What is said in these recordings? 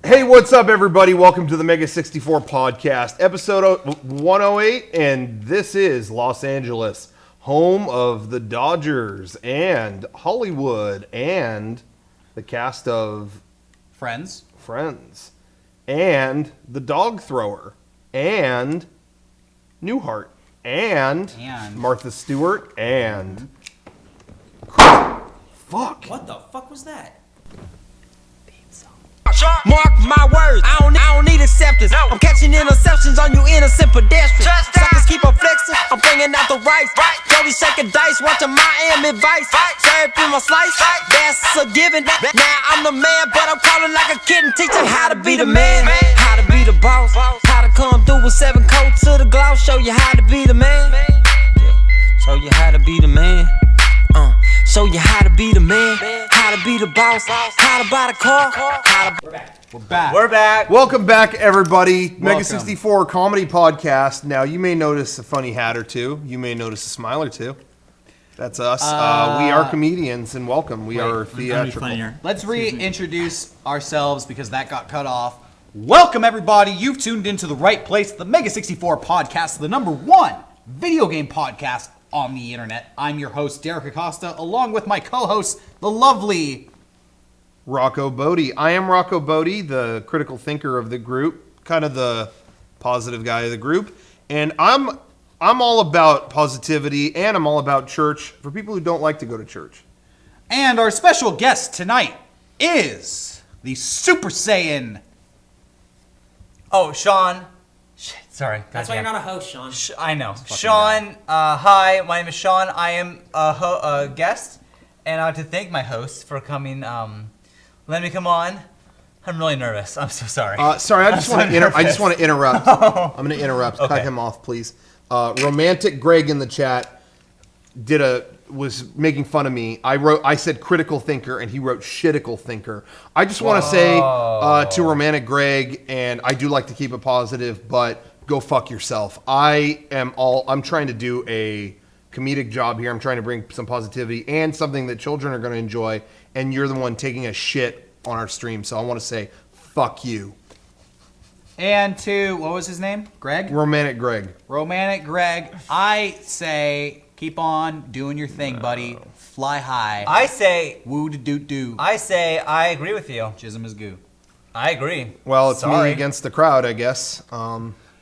Hey, what's up, everybody? Welcome to the Mega64 podcast, episode 108, and this is Los Angeles, home of the Dodgers and Hollywood and the cast of Friends, and the Dog Thrower and Newhart and Martha Stewart and fuck. What the fuck was that? Mark my words, I don't need acceptance. No. I'm catching interceptions on you innocent pedestrians. Suckers keep on flexing, I'm bringing out the rice. Jody shaking dice, watching Miami Vice. Served in my slice, that's a given. Now I'm the man, but I'm calling like a kid and teaching how to be the man. How to be the boss, how to come through with 7 coats to the gloss. Show you how to be the man. Show you how to be the man. Show you how to be the man, how to be the boss, how to buy the car, how to... We're back. Welcome back, everybody. Mega64 comedy podcast. Now, you may notice a funny hat or two. You may notice a smile or two. That's us. We are comedians, and welcome. We are theatrical. Let's reintroduce ourselves because that got cut off. Welcome, everybody. You've tuned into the right place, the Mega64 podcast, the #1 video game podcast on the internet. I'm your host, Derek Acosta, along with my co-host, the lovely Rocco Bodie. I am Rocco Bodie, the critical thinker of the group, kind of the positive guy of the group, and I'm all about positivity, and I'm all about church for people who don't like to go to church. And our special guest tonight is the Super Saiyan. Oh, Sean. Shit, sorry. That's why you're not a host, Sean. I know. Sean, hi, my name is Sean. I am a guest, and I want to thank my host for coming. Let me come on. I'm really nervous. I'm so sorry. Sorry, I just want to interrupt. I'm going to interrupt. Okay. Cut him off, please. Romantic Greg in the chat was making fun of me. I said critical thinker, and he wrote shittical thinker. I just want to say to Romantic Greg, and I do like to keep it positive, but go fuck yourself. I'm trying to do a comedic job here. I'm trying to bring some positivity and something that children are going to enjoy, and you're the one taking a shit on our stream, so I want to say fuck you. And to, what was his name? Greg? Romantic Greg. Romantic Greg. I say, keep on doing your thing, buddy. Fly high. I say, woo to doot doo. I say, I agree with you. Jism is goo. I agree. Well, it's me against the crowd, I guess.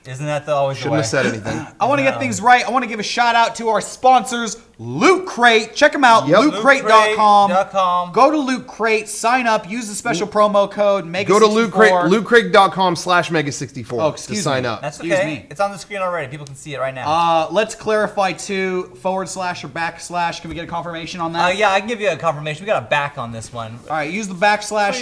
Isn't that always the way? Shouldn't have said anything. I want to get things right. I want to give a shout out to our sponsors, Loot Crate. Check them out, lootcrate.com. Go to Loot Crate, sign up, use the special promo code Mega64. Go to lootcrate.com/Mega64 to sign up. That's okay. Excuse me. It's on the screen already. People can see it right now. Let's clarify too, / or /. Can we get a confirmation on that? Yeah, I can give you a confirmation. We got a back on this one. All right, use the /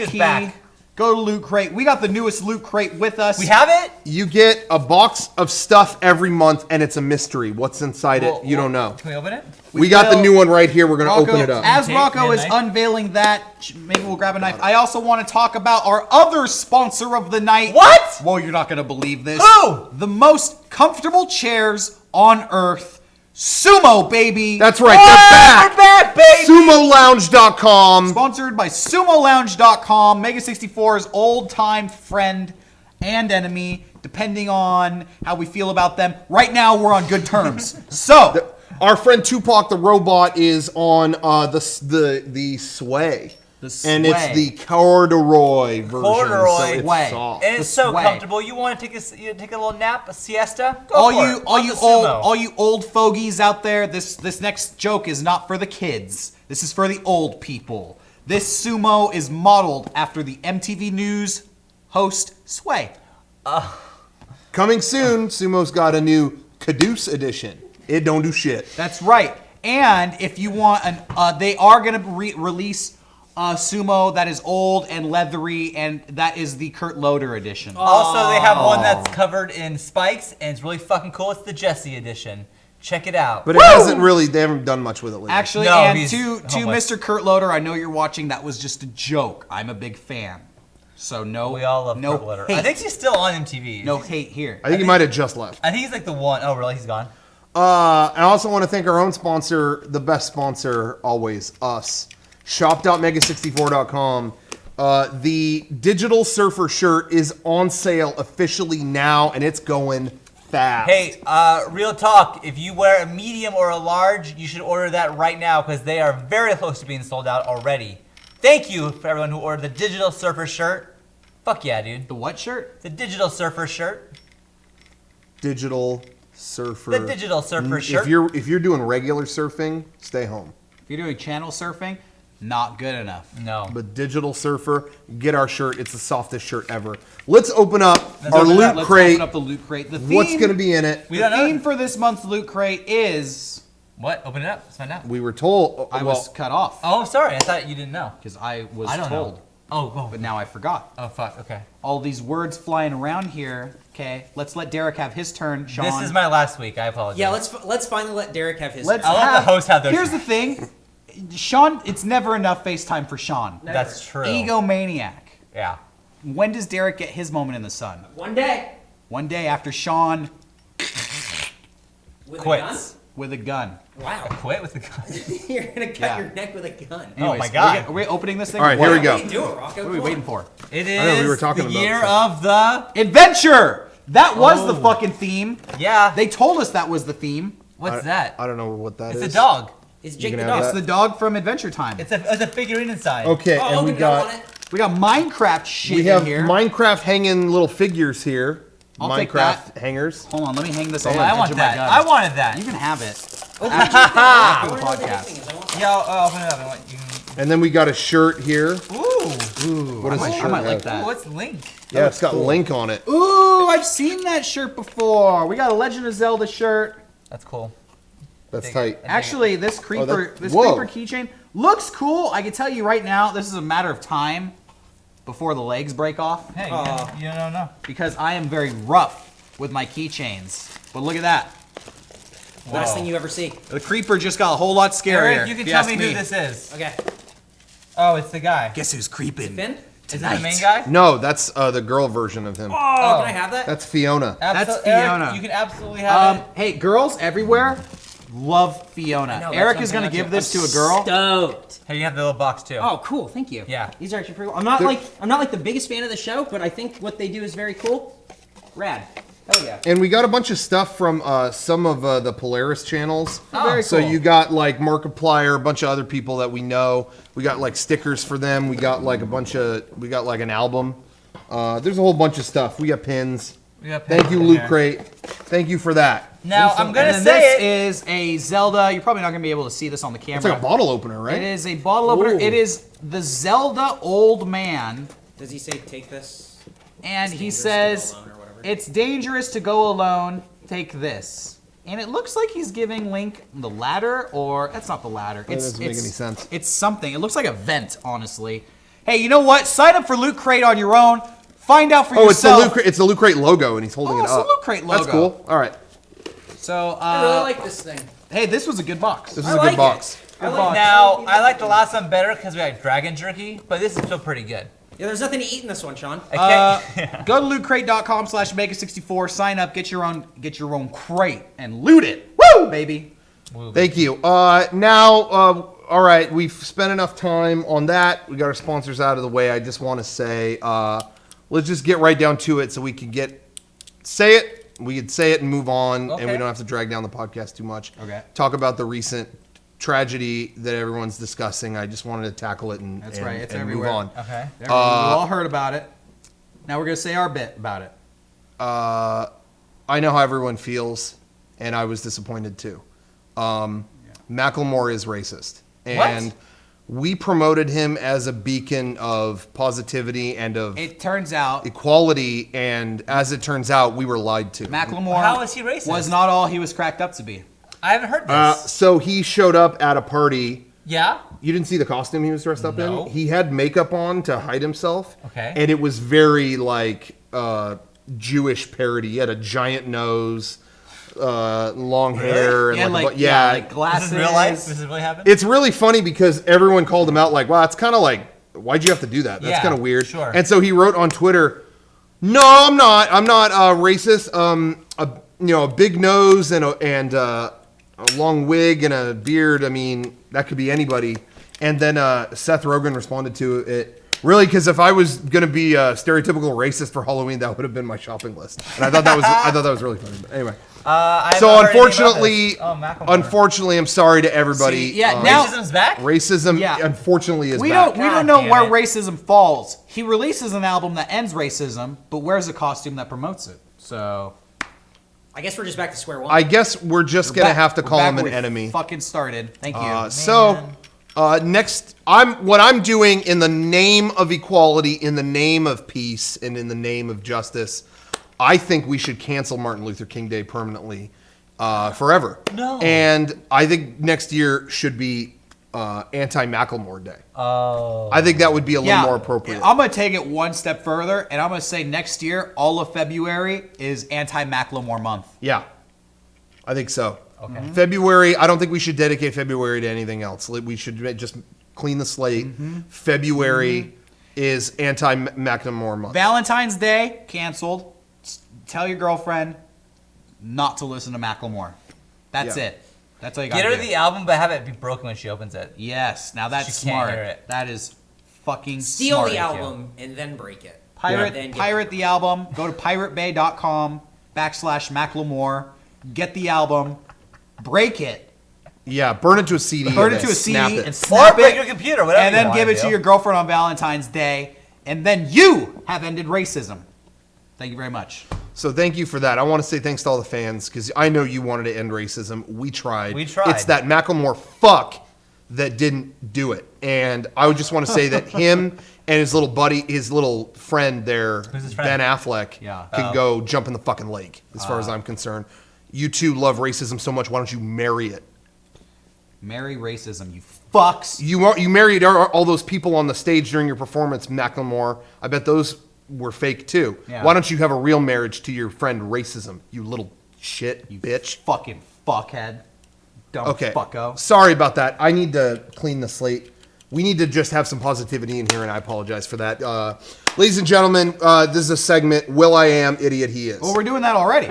key. Back. Go to Loot Crate. We got the newest Loot Crate with us. We have it? You get a box of stuff every month, and it's a mystery. What's inside it, you don't know. Can we open it? We got the new one right here. We're going to open it up. As Rocco is unveiling that, maybe we'll grab a knife. I also want to talk about our other sponsor of the night. What? Well, you're not going to believe this. Who? The most comfortable chairs on earth. Sumo, baby. That's right. They're back. We're back, baby. SumoLounge.com. Sponsored by SumoLounge.com, Mega64's old-time friend and enemy, depending on how we feel about them. Right now, we're on good terms. So, our friend Tupac the Robot is on the Sway. And it's the corduroy version. Corduroy. So it's soft. And it's so comfortable. You want to take a little nap, a siesta? Go all you old fogies out there, this next joke is not for the kids. This is for the old people. This sumo is modeled after the MTV News host Sway. Coming soon, Sumo's got a new Caduce edition. It don't do shit. That's right. And if you want they are going to release sumo that is old and leathery, and that is the Kurt Loder edition. Also, they have one that's covered in spikes, and it's really fucking cool. It's the Jesse edition. Check it out. But it hasn't really, they haven't done much with it lately. Actually, no, and to Mr. Kurt Loder, I know you're watching, that was just a joke. I'm a big fan. So no, we all love Kurt Loder. I think he's still on MTV. No hate here. I think he might have just left. I think he's like the one. Oh, really? He's gone? I also want to thank our own sponsor, the best sponsor always, us. Shop.mega64.com. The Digital Surfer shirt is on sale officially now, and it's going fast. Hey, real talk. If you wear a medium or a large, you should order that right now because they are very close to being sold out already. Thank you for everyone who ordered the Digital Surfer shirt. Fuck yeah, dude. The what shirt? The Digital Surfer shirt. Digital Surfer. The Digital Surfer shirt. If you're doing regular surfing, stay home. If you're doing channel surfing, not good enough. No. But Digital Surfer, get our shirt. It's the softest shirt ever. Let's open up our loot crate. Open up the loot crate. The What's theme- going to be in it? We don't The know. theme for this month's loot crate is... What? Open it up. Let's find out. We were told. I was cut off Oh, sorry. I thought you didn't know. because I was I don't told. know. Oh, But now I forgot. oh, fuck. Okay. All these words flying around here. Okay, let's let Derek have his turn. Sean. This is my last week. I apologize. Yeah, let's finally let Derek have his. Let's turn. I'll let the host have their Here's turn. the thing, Sean. It's never enough FaceTime for Sean. Never. That's true. Egomaniac. Yeah. When does Derek get his moment in the sun? One day One day after Sean with Quits. with a gun. a gun. Wow, Quit with the gun. you're gonna cut Yeah. your neck with a gun. Anyways, my God. Are we opening this thing? All right, or what? here we go. What are you doing, Rocco? What are we waiting for? It is know, we were talking the about year this. of the... Adventure! That was the Oh. fucking theme. Yeah. They told us that was the theme. What's that? I don't know what that is. It's a dog. It's You Jake can the have dog. that. It's the dog from Adventure Time. It's a figurine inside. Okay, Oh, and we open it up on got it. We got Minecraft shit we have in here. Minecraft hanging little figures here. I'll take Minecraft that. hangers. Hold on, let me hang this Oh, on the I edge want of my that. gun. I wanted that. You can have it. Open After the the I wonder what the podcast. thing is. I want Yeah, I'll open it up. I want you. And then we got a shirt here. Ooh. What does the I shirt might like have? that. Ooh, what's Link? Yeah, it's got Link on it. Ooh, I've seen that shirt before. We got a Legend of Zelda shirt. That's cool. That's Dig tight. it. Actually, this creeper, that- this whoa. creeper keychain looks cool. I can tell you right now, this is a matter of time before the legs break off Hey, Aw. you don't know. because I am very rough with my keychains. But look at that. it. Last thing you ever see. The creeper just got a whole lot scarier. Eric, you can if tell ask me who this is. Okay, Oh, it's the guy. Guess who's creeping? Finn. Is that the main guy? No, that's the girl version of him. Oh, can I have that? That's Fiona. That's Eric, Fiona. you can absolutely have it. Hey, girls everywhere love Fiona. I know, that's Eric what is I'm going to saying. give this to I'm a girl. Stoked. Hey, you have the little box too. Oh, cool. Thank you. Yeah. These are actually pretty cool. I'm not like the biggest fan of the show, but I think what they do is very cool. Rad. Hell yeah. And we got a bunch of stuff from some of the Polaris channels. Very So cool. you got like Markiplier, a bunch of other people that we know. We got like stickers for them. We got like we got like an album. There's a whole bunch of stuff. We got pins. We got Thank pins you, in Loot here. Crate. Thank you for that. Now I'm gonna And then say it. this is a Zelda. You're probably not going to be able to see this on the camera. It's like a bottle opener, right? It is a bottle opener. Ooh. It is the Zelda Old Man, Does he say take this? and he Dangerous to says, go alone or whatever. "It's dangerous to go alone. Take this." And it looks like he's giving Link the ladder, or that's not the ladder. That doesn't make any sense. It's something. It looks like a vent, honestly. Hey, you know what? Sign up for Loot Crate on your own. Find out for Oh, it's the yourself. Loot Crate. It's the Loot Crate logo, and he's holding Oh, it it's the up. Loot Crate That's logo. cool. All right. So, I really like this thing. hey, this was a good box. This is I a like good it. box. I like box. Now I like the last one better because we had dragon jerky, but this is still pretty good. Yeah, there's nothing to eat in this one, Sean. I can't. Go to lootcrate.com/Mega64, sign up, get your own crate, and loot it. Woo, baby. Thank you. Now, all right, we've spent enough time on that. We got our sponsors out of the way. I just want to say, let's just get right down to it so we can say it. We could say it and move on, and Okay. we don't have to drag down the podcast too much. Okay. Talk about the recent tragedy that everyone's discussing. I just wanted to tackle it and, That's and, right, it's and everywhere. move on. Okay. We've all heard about it. Now we're going to say our bit about it. I know how everyone feels, and I was disappointed too. Macklemore is racist, and we promoted him as a beacon of positivity and of It turns out equality, and as it turns out, we were lied to. Macklemore How is he racist? was not all he was cracked up to be. I haven't heard this. So he showed up at a party. Yeah. You didn't see the costume he was dressed up No. in? He had makeup on to hide himself. Okay. And it was very like Jewish parody. He had a giant nose, long hair, and like This glasses. is real life. This is really happened. It's really funny because everyone called him out like, wow, it's kind of like, why'd you have to do that? That's Yeah, kind of weird. sure. And so he wrote on Twitter, no, I'm not racist. A big nose and a long wig and a beard. I mean, that could be anybody. And then Seth Rogen responded to it Really, because if I was gonna be a stereotypical racist for Halloween, that would have been my shopping list, and I thought that was really funny. But anyway, so unfortunately, I'm sorry to everybody. See, yeah, now racism's back. Racism, Yeah. unfortunately, is we back. don't know damn where it. racism falls. He releases an album that ends racism, but wears a costume that promotes it. So I guess we're just back to square one. I guess we're just gonna have to We're call back him an where we enemy. Fucking started. Thank you. Next, what I'm doing in the name of equality, in the name of peace, and in the name of justice, I think we should cancel Martin Luther King Day permanently, forever. No. And I think next year should be Anti-Macklemore Day. Oh. I think that would be a little more appropriate. I'm gonna take it one step further, and I'm gonna say next year, all of February is Anti-Macklemore month. Yeah, I think so. Okay. February, I don't think we should dedicate February to anything else. We should just clean the slate. February is Anti-Macklemore month. Valentine's Day canceled. Tell your girlfriend not to listen to Macklemore. That's Yeah. it. That's all you got. Get her do. the album, but have it be broken when she opens it. Yes, now that's She can't smart. hear it. That is fucking Steal smart. the album and then break it. Pirate, pirate the album. Go to piratebay.com/Macklemore. Get the album. Break it. Yeah, burn it to a CD. Burn and it to a CD snap it. and snap Or break it. your computer, whatever And you then wanna give it do. to your girlfriend on Valentine's Day. And then you have ended racism. Thank you very much. So thank you for that. I want to say thanks to all the fans because I know you wanted to end racism. We tried. We tried. It's that Macklemore fuck that didn't do it. And I would just want to say that him and his little buddy, his little friend there, Who's his friend? Ben Affleck, Yeah. can go jump in the fucking lake as far as I'm concerned. You two love racism so much. Why don't you marry it? Marry racism, you fucks. You married all those people on the stage during your performance, Macklemore. I bet those were fake too. Yeah. Why don't you have a real marriage to your friend racism, you little shit, You bitch? fucking fuckhead. Dumb Okay. fucko. Sorry about that. I need to clean the slate. We need to just have some positivity in here, and I apologize for that. Ladies and gentlemen, this is a segment, Will.i.am Idiot.he.is. Well, we're doing that already.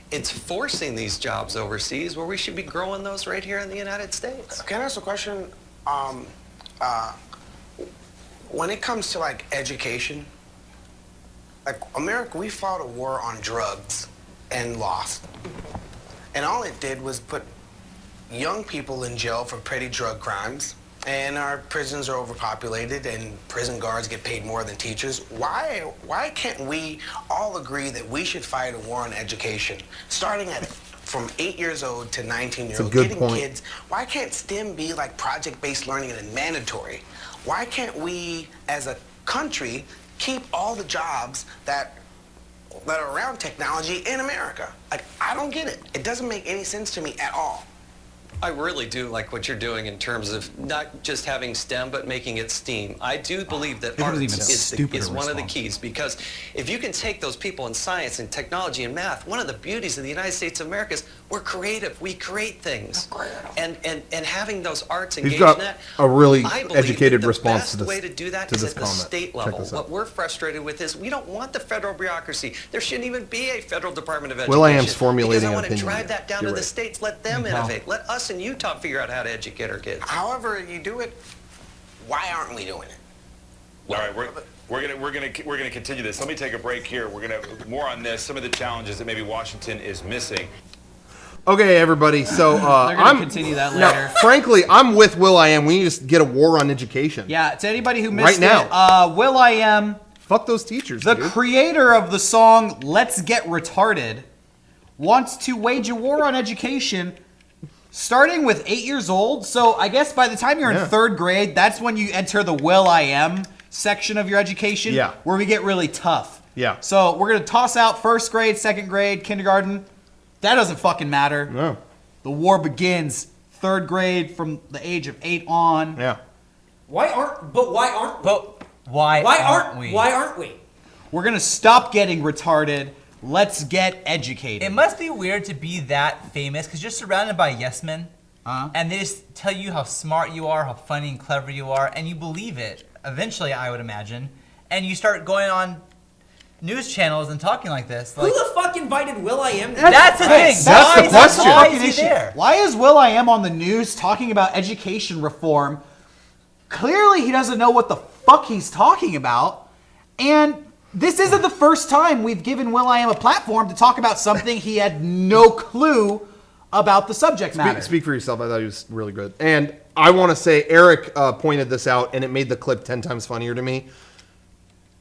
It's forcing these jobs overseas where we should be growing those right here in the United States. Can I ask a question? When it comes to like education, like America, we fought a war on drugs and lost. And all it did was put young people in jail for petty drug crimes. And our prisons are overpopulated and prison guards get paid more than teachers. Why can't we all agree that we should fight a war on education, starting at from 8 years old to 19 years old, good getting point. kids? Why can't STEM be like project-based learning and mandatory? Why can't we, as a country, keep all the jobs that are around technology in America? Like, I don't get it. It doesn't make any sense to me at all. I really do like what you're doing in terms of not just having STEM, but making it STEAM. I do believe that It was arts even stupider is one of the response. keys, because if you can take those people in science and technology and math, one of the beauties of the United States of America is we're creative. We create things. And having those arts engaged got in that, a really I believe educated that the response best to this- way to do that to is this at the comment. state Check level. this out. What we're frustrated with is we don't want the federal bureaucracy. There shouldn't even be a federal Department of Education. Will.i.am's formulating because I an want to opinion drive here. that down You're to the right. states. Let them innovate. Let us in Utah figure out how to educate our kids. However you do it, why aren't we doing it? All right, we're gonna continue this. Let me take a break here. We're gonna more on this. Some of the challenges that maybe Washington is missing. Okay, everybody. So They're gonna continue that no, later. frankly, I'm with Will.i.am. We need to get a war on education. Yeah, to anybody who missed Right now. it, Will.i.am, Fuck those teachers, the dude. creator of the song Let's Get Retarded, wants to wage a war on education starting with 8 years old. So I guess by the time you're in Yeah. third grade, that's when you enter the Will.i.am section of your education, Yeah. where we get really tough. Yeah. So we're going to toss out first grade, second grade, kindergarten. That doesn't fucking matter. No. The war begins third grade from the age of 8 on. Yeah. Why aren't we? But why aren't we? Why aren't we? We're going to stop getting retarded. Let's get educated. It must be weird to be that famous because you're surrounded by yes men. and they just tell you how smart you are, how funny and clever you are, and you believe it. Eventually, I would imagine, and you start going on news channels and talking like this. Who the fuck invited Will.i.am? That's the thing. That's the question. Why is he there? Why is Will.i.am on the news talking about education reform? Clearly, he doesn't know what the fuck he's talking about. And this isn't the first time we've given Will.i.am a platform to talk about something he had no clue about the subject matter. Speak for yourself. I thought he was really good. And I want to say, Eric pointed this out, and it made the clip 10 times funnier to me.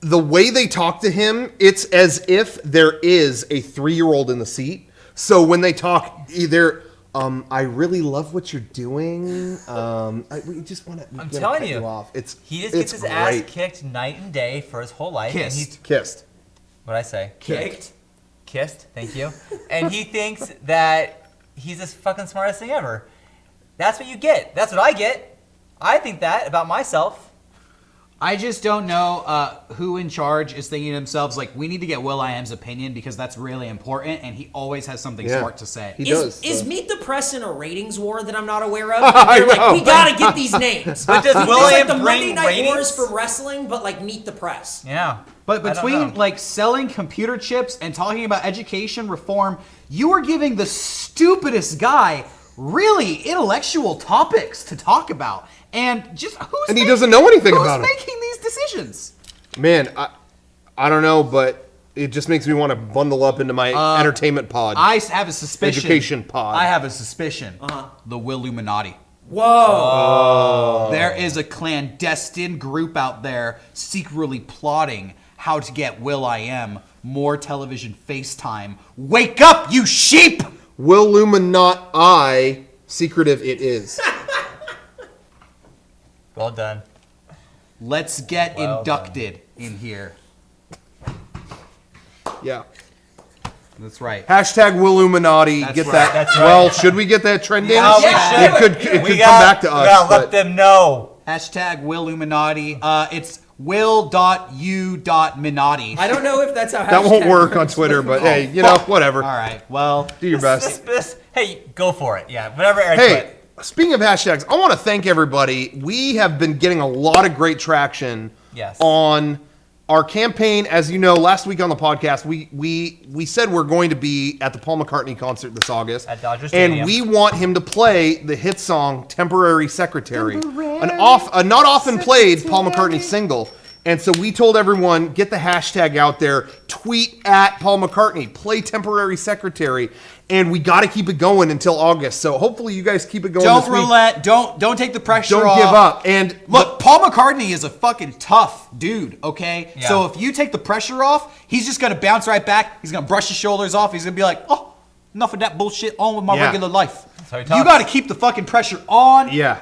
The way they talk to him, it's as if there is a 3-year-old in the seat. So when they talk, either, I really love what you're doing. We just want to. I'm telling you, off. He just gets his ass kicked night and day for his whole life. Kissed. And Kissed. What'd I say? Kicked. Kissed. Thank you. And he thinks that he's the fucking smartest thing ever. That's what you get. That's what I get. I think that about myself. I just don't know who in charge is thinking to themselves, like, we need to get Will.i.am's opinion because that's really important, and he always has something smart to say. Is Meet the Press in a ratings war that I'm not aware of? They're like, we gotta get these names. But does It's Will.i.am like the Monday bring Night ratings? Wars from wrestling, but like Meet the Press. Yeah. But I don't between know. like selling computer chips and talking about education reform, you are giving the stupidest guy really intellectual topics to talk about. And just And he doesn't know anything about it. Who's making these decisions? Man, I don't know, but it just makes me want to bundle up into my entertainment pod. I have a suspicion. Education pod. I have a suspicion. The Loominatee. Whoa. There is a clandestine group out there secretly plotting how to get Will.i.am more television FaceTime. Wake up, you sheep! Will.i.am secretive it is. Well done. Let's get Well inducted in here. Yeah. That's right. Hashtag Loominatee. That's Get right. that. That's Well, should we get that trending? Yeah, we It should. could come back to us. We gotta but- let them know. Hashtag Loominatee. It's will.u.minati. I don't know if that's how That won't hashtag work on works. Twitter, but hey, you know, whatever. All right. Well, Do your best. Hey, go for it. Yeah, whatever Eric Hey, speaking of hashtags, I want to thank everybody. We have been getting a lot of great traction Yes. on our campaign. As you know, last week on the podcast, we said we're going to be at the Paul McCartney concert this August. At Dodger Stadium. And we want him to play the hit song Temporary Secretary. A not often played Paul McCartney single. And so we told everyone, get the hashtag out there, tweet at Paul McCartney, play Temporary Secretary, and we got to keep it going until August. So hopefully you guys keep it going don't this week. roulette. Don't take the pressure Don't off. give up. And Look, Paul McCartney is a fucking tough dude, okay? Yeah. So if you take the pressure off, he's just going to bounce right back. He's going to brush his shoulders off. He's going to be like, oh, enough of that bullshit. On with my Yeah. regular life. how he You talks. got to keep the fucking pressure on. yeah.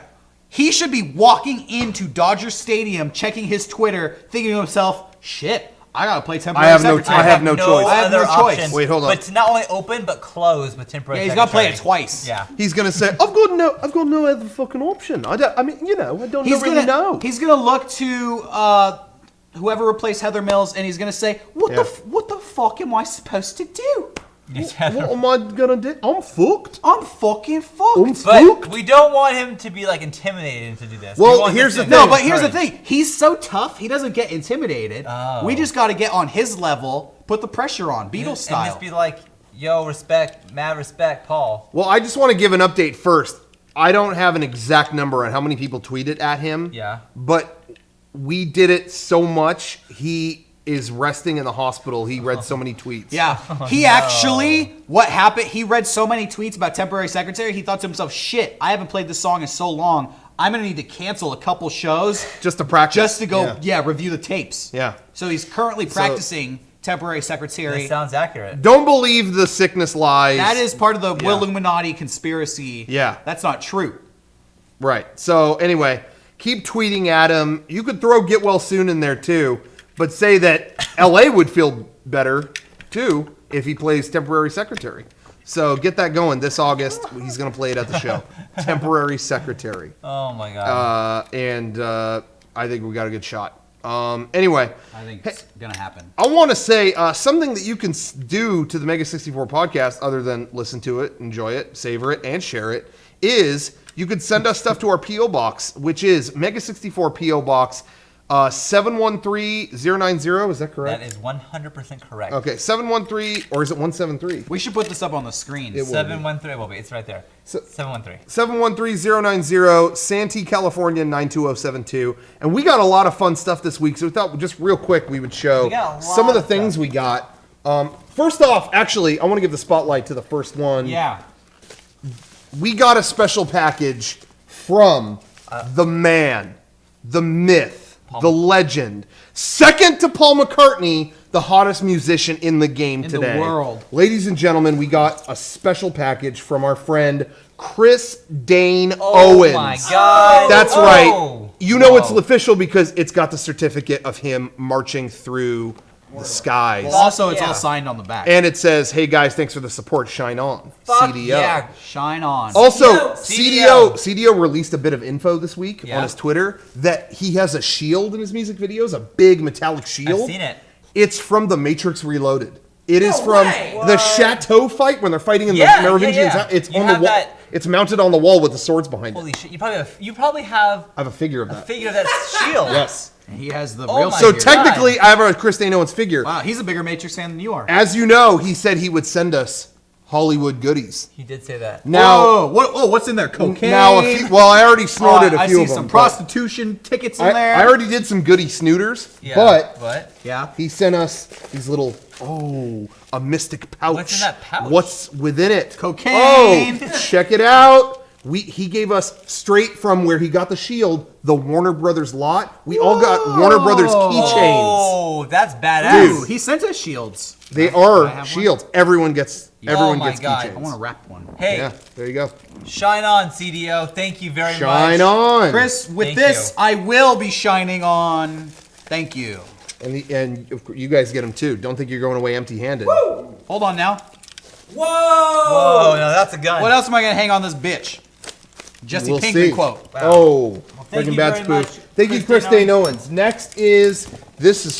He should be walking into Dodger Stadium, checking his Twitter, thinking to himself, shit, I got to play temporary I have no secretary. I have no choice. I have other no choice. option. Wait, hold on. But to not only open but close with temporary. Yeah, he's got to play it secretary. twice. Yeah. He's gonna say, I've got no other fucking option. I don't really know. He's gonna look to whoever replaced Heather Mills, and he's gonna say, "What Yeah. what the fuck am I supposed to do? What am I gonna do? I'm fucked. I'm fucking fucked." I'm But fucked. we don't want him to be like intimidated to do this. Well, We want here's him the to- thing. No, but here's the Courage. thing. He's so tough, he doesn't get intimidated. Oh. We just got to get on his level, put the pressure on, Beatles And style. just be like, yo, respect, mad respect, Paul. Well, I just want to give an update first. I don't have an exact number on how many people tweeted at him. Yeah. But we did it so much, he is resting in the hospital. He read so many tweets. Yeah, he actually, what happened, he read so many tweets about temporary secretary, he thought to himself, shit, I haven't played this song in so long, I'm going to need to cancel a couple shows Just to practice. just to go, review the tapes. Yeah. So he's currently practicing temporary secretary. This sounds accurate. Don't believe the sickness lies. That is part of the Yeah. Illuminati conspiracy. Yeah. That's not true. Right. So anyway, keep tweeting at him. You could throw get well soon in there too, but say that LA would feel better too if he plays temporary secretary. So get that going this August. He's going to play it at the show. Temporary secretary. Oh my god. And I think we got a good shot. Anyway, I think it's going to happen. I want to say something that you can do to the Mega64 podcast other than listen to it, enjoy it, savor it, and share it is you could send us stuff to our PO Box, which is Mega64 PO Box 713090. Is that correct? That is 100% correct. Okay, 713, or is it 173? We should put this up on the screen. It will be. 713 will be. It's right there. 713. 713090, Santee, California 92072. And we got a lot of fun stuff this week, so we thought just real quick we would show We got a lot some of the of things stuff. we got. First off, actually, I want to give the spotlight to the first one. Yeah. We got a special package from the man, the myth, the legend, second to Paul McCartney, the hottest musician in the game In the today. world. Ladies and gentlemen, we got a special package from our friend Chris Dane Oh Owens. my God. That's Oh. right. You know it's Whoa. official because it's got the certificate of him marching through the skies. Well, also, it's Yeah. all signed on the back. And it says, hey guys, thanks for the support. Shine on. Fuck CDO. yeah. Shine on. Also, CDO. CDO released a bit of info this week Yeah. on his Twitter that he has a shield in his music videos, a big metallic shield. I've seen it. It's from The Matrix Reloaded. It is No from way. the Chateau fight when they're fighting in Yeah, the Merovingian. yeah. It's You on the have wall. that- It's mounted on the wall with the swords behind it. Holy shit. You probably have I have a figure of a that. figure of that shield. Yes. And he has the Oh real my So figure. technically, I have a Chris Dane Owens figure. Wow, he's a bigger Matrix fan than you are. As you know, he said he would send us Hollywood goodies. He did say that. Now, what's in there? Cocaine. now, well, I already snorted a I few see of them. some but prostitution tickets in there. I already did some goody snooters, Yeah. but Yeah. he sent us these little, a mystic pouch. What's in that pouch? What's within it? Cocaine. Oh, check it out. He gave us straight from where he got the shield, the Warner Brothers lot. We all got Warner Brothers keychains. Oh, that's badass. Ooh, he sent us shields. They Can I are have one? shields. Everyone gets Oh my gets God. keychains. I want to wrap one. Hey, Yeah, there you go. shine on, CDO. Thank you very much. Shine on, Chris, with Thank this, you. I will be shining on. Thank you. And of course, you guys get them too. Don't think you're going away empty-handed. Hold on now. Whoa! Oh, no, that's a gun. What else am I going to hang on this bitch? Jesse We'll Pinkman see. quote. Oh, thank Breaking you Bad very spoof. much, Thank you, Chris Chris Dane Dane Owens. Next is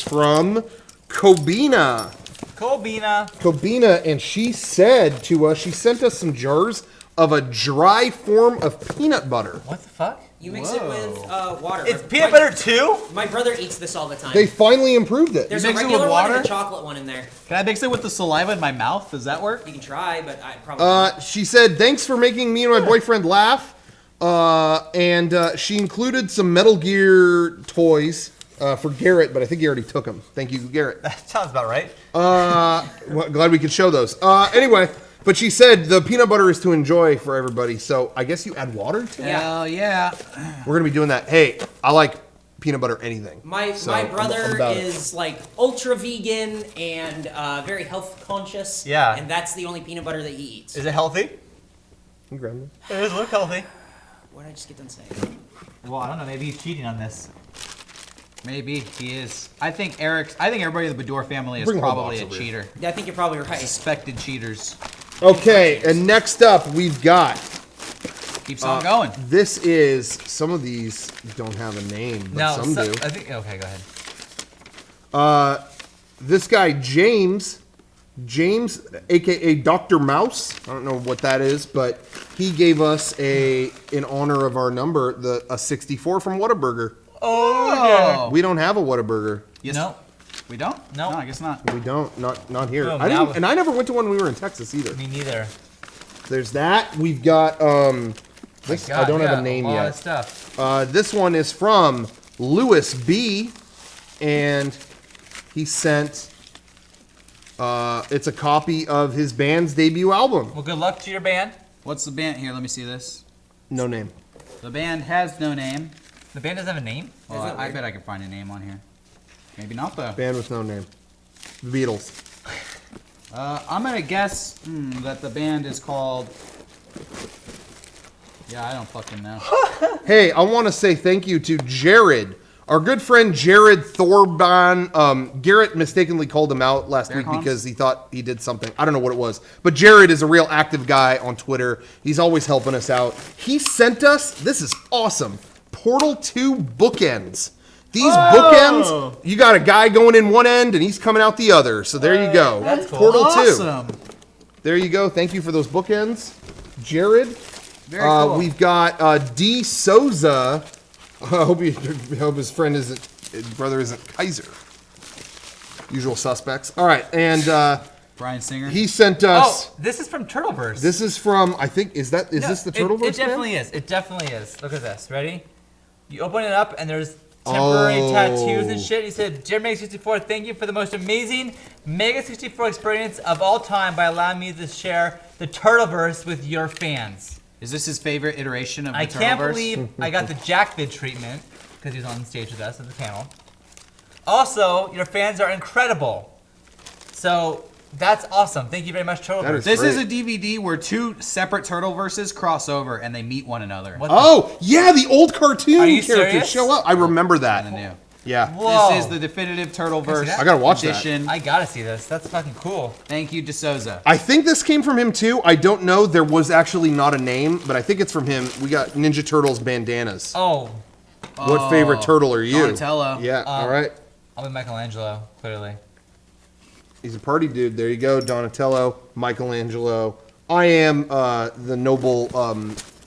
from Kobina. Kobina, and she said to us, she sent us some jars of a dry form of peanut butter. What the fuck? You mix it with water. It's peanut butter too? My brother eats this all the time. They finally improved it. There's You a mix it with regular one and water? a chocolate one in there. Can I mix it with the saliva in my mouth? Does that work? You can try, but I probably not. She said, thanks for making me and my boyfriend laugh. And she included some Metal Gear toys for Garrett, but I think he already took them. Thank you, Garrett. That sounds about right. Well, glad we could show those. Anyway, but she said the peanut butter is to enjoy for everybody. So I guess you add water to it? Yeah. Hell yeah. We're going to be doing that. Hey, I like peanut butter anything. My So, my I'm brother about it. is like ultra vegan and very health conscious. Yeah. And that's the only peanut butter that he eats. Is it healthy? You grab them. It does look healthy. What did I just get done saying? Well, I don't know. Maybe he's cheating on this. Maybe he is. I think everybody in the Bador family is Bring the whole probably box a over here. cheater. Yeah, I think you're probably right. Suspected cheaters. Okay, and next up we've got, Keeps on going. this is, some of these don't have a name, but No, some do. I think. Okay, go ahead. This guy, James, aka Dr. Mouse, I don't know what that is, but he gave us in honor of our number, a 64 from Whataburger. Oh. We don't have a Whataburger. Yes. No. We don't? No. No, I guess not. We don't, not here. Oh, I now- didn't, and I never went to one when we were in Texas either. Me neither. There's that. We've got this. I don't have a name lot yet. Of stuff. This one is from Lewis B, and he sent. It's a copy of his band's debut album. Well, good luck to your band. What's the band? Here, let me see this. No name. The band has no name. The band doesn't have a name. Well, that I weird? bet I can find a name on here. Maybe not though. Band with no name. The Beatles. I'm gonna guess that the band is called. Yeah, I don't fucking know. Hey, I want to say thank you to Jared, our good friend Jared Thorban. Garrett mistakenly called him out last Bear week Cons? because he thought he did something. I don't know what it was. But Jared is a real active guy on Twitter. He's always helping us out. He sent us, this is awesome, Portal 2 bookends. These bookends, you got a guy going in one end and he's coming out the other. So there you go. That's cool. Portal 2. Awesome. There you go. Thank you for those bookends, Jared. Very cool. We've got D. Souza. I hope his brother isn't Kaiser. Usual suspects. All right, and Brian Singer. he sent us. Oh, this is from Turtleverse. This is from. I think is this the Turtleverse? It definitely is. It definitely is. Look at this. Ready? You open it up and there's temporary tattoos and shit. He said, "Dear Mega64, thank you for the most amazing Mega64 experience of all time by allowing me to share the Turtleverse with your fans." Is this his favorite iteration of the I Turtleverse? can't believe I got the Jackvid treatment because he was on stage with us at the panel. Also, your fans are incredible. So that's awesome. Thank you very much, Turtleverse. This is a DVD where two separate Turtleverses cross over and they meet one another. Yeah, the old cartoon Are you characters serious? show up. I remember that. And the new. Yeah. Whoa. This is the definitive Turtleverse I gotta watch that. edition. I gotta see this. That's fucking cool. Thank you, DeSouza. I think this came from him too. I don't know. There was actually not a name, but I think it's from him. We got Ninja Turtles bandanas. Oh, What favorite turtle are you? Donatello. Yeah. All right. I'll be Michelangelo, clearly. He's a party dude. There you go. Donatello, Michelangelo. I am the noble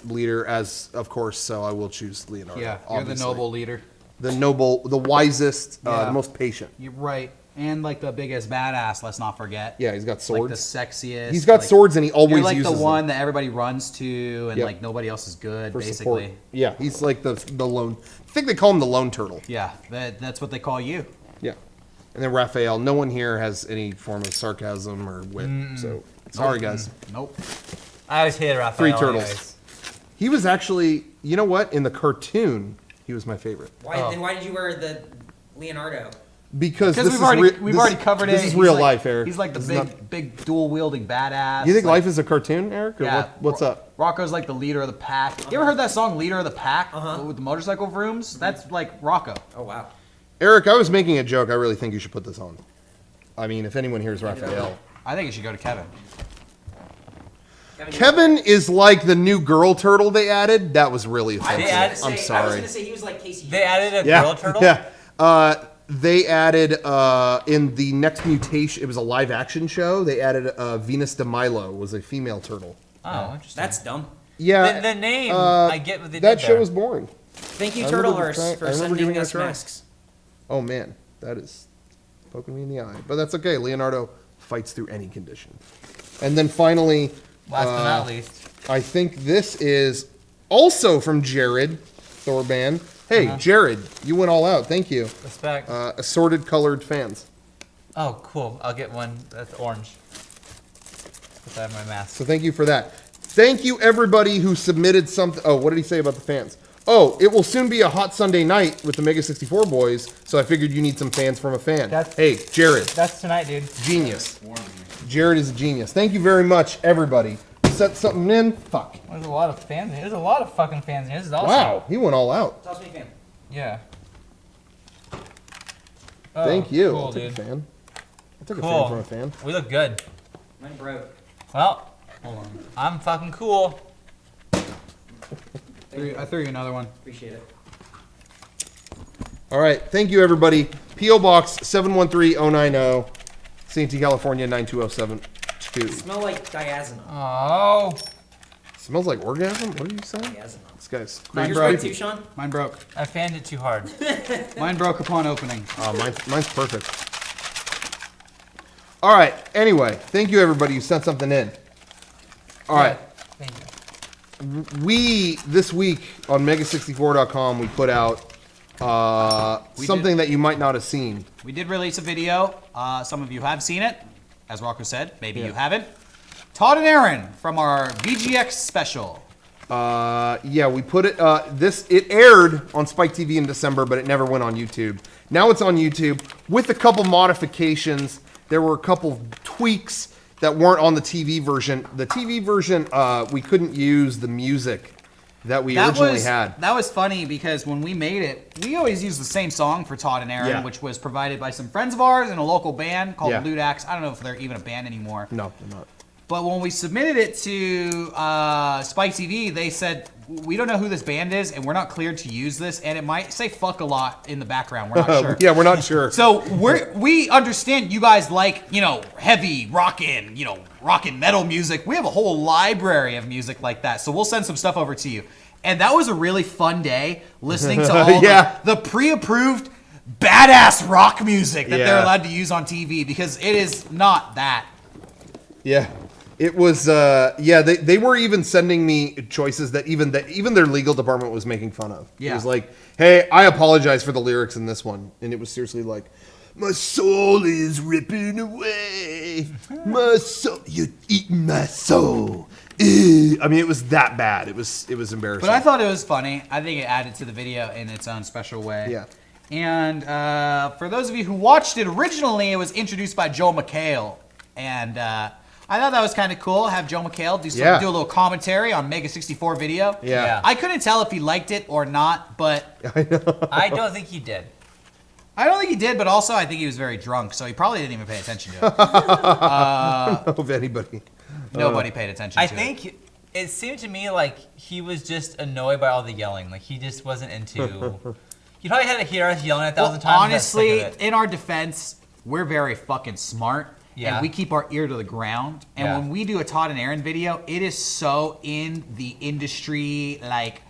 leader, as of course. So I will choose Leonardo. Yeah, you're obviously. the noble leader. The noble, the wisest, Yeah. the most patient. You're right. And like the biggest badass, let's not forget. Yeah, he's got Like swords. the sexiest. He's got like, swords, and he always You're like uses the one them that everybody runs to, and Yep. like nobody else is good, for basically. support. Yeah, he's like the lone. I think they call him the lone turtle. Yeah, that's what they call you. Yeah. And then Raphael. No one here has any form of sarcasm or wit. So sorry, guys. Nope. I always hated Raphael. Three turtles. anyways. He was actually, you know what? In the cartoon, he was my favorite Then why did you wear the Leonardo? because this Because is we've already covered it. This is He's real like- life, Eric. He's like the This is big dual wielding badass. You think like, life is a cartoon, Eric? Or Yeah. what's up? Rocco's like the leader of the pack. You ever heard that song "Leader of the Pack" with the motorcycle vrooms? That's like Rocco. Oh wow. Eric, I was making a joke. I really think you should put this on. I mean, if anyone here is Raphael. I think it should go to Kevin. Kevin is like the new girl turtle they added. That was really offensive. added- I'm I was sorry. gonna say he was like Casey. They added a Yeah, girl turtle? yeah. They added in the next mutation. It was a live action show. They added Venus de Milo was a female turtle. Oh, interesting. That's dumb. Yeah, The name, I get what they that did show there. was boring. Thank you, I remember Turtleverse, trying- I for remember sending giving it a us try. masks. Oh man, that is poking me in the eye. But that's okay. Leonardo fights through any condition. And then finally, Last but not least. I think this is also from Jared Thorban. Hey, Jared, you went all out. Thank you. Respect. Assorted colored fans. Oh, cool. I'll get one that's orange. Put that in my mask. So thank you for that. Thank you everybody who submitted something. Oh, what did he say about the fans? Oh, it will soon be a hot Sunday night with the Mega64 boys, so I figured you need some fans from a fan. Hey, Jared, That's tonight, dude. genius. Jared is a genius. Thank you very much, everybody. Set something in. Fuck. There's a lot of fans here. There's a lot of fucking fans here. This is awesome. Wow, he went all out. Toss me a fan. Yeah. Oh, Thank you. Cool, I'll take dude. a fan. I'll take a Cool. fan from a fan. We look good. Mine broke. Well, I'm fucking cool. I threw you another one. Appreciate it. All right, thank you everybody. PO Box 713090, St. California 92072. Smell like diazepam. Oh. Smells like orgasm. What are you saying? Diazepam. This guy's Mine Yours broke. broke too, Sean? Mine broke. I fanned it too hard. Mine broke upon opening. Oh, mine's perfect. All right. Anyway, thank you everybody who sent something in. All right. Thank you. We this week on Mega64.com we put out something that you might not have seen. We did release a video. Some of you have seen it, as Rocco said. Maybe you haven't. Todd and Aaron from our VGX Special. Yeah, we put it. It aired on Spike TV in December, but it never went on YouTube. Now it's on YouTube with a couple modifications. There were a couple tweaks that weren't on the TV version. The TV version, we couldn't use the music that we originally had. That was funny because when we made it, we always used the same song for Todd and Aaron, Yeah. which was provided by some friends of ours in a local band called Yeah. Ludax. I don't know if they're even a band anymore. No, they're not. But when we submitted it to Spike TV, they said, we don't know who this band is, and we're not cleared to use this, and it might say fuck a lot in the background. We're not sure. Yeah, we're not sure. So we understand you guys like, heavy rockin', rockin' metal music. We have a whole library of music like that. So we'll send some stuff over to you. And that was a really fun day listening to all the pre-approved badass rock music that they're allowed to use on TV, because it is not that. Yeah. It was, they were even sending me choices that even their legal department was making fun of. Yeah. It was like, hey, I apologize for the lyrics in this one. And it was seriously like, my soul is ripping away. My soul, you're eating my soul. I mean, it was that bad. It was embarrassing. But I thought it was funny. I think it added to the video in its own special way. Yeah. And for those of you who watched it originally, it was introduced by Joe McHale. And I thought that was kind of cool. Have Joe McHale do a little commentary on Mega64 video. Yeah. I couldn't tell if he liked it or not, but I don't think he did. I don't think he did, but also I think he was very drunk, so he probably didn't even pay attention to it. I don't know if anybody. Nobody paid attention to it. I think it seemed to me like he was just annoyed by all the yelling. Like he just wasn't into. He probably had to hear us yelling 1,000 times. Honestly, in our defense, we're very fucking smart. Yeah. And we keep our ear to the ground. And when we do a Todd and Aaron video, it is so in the industry. Like,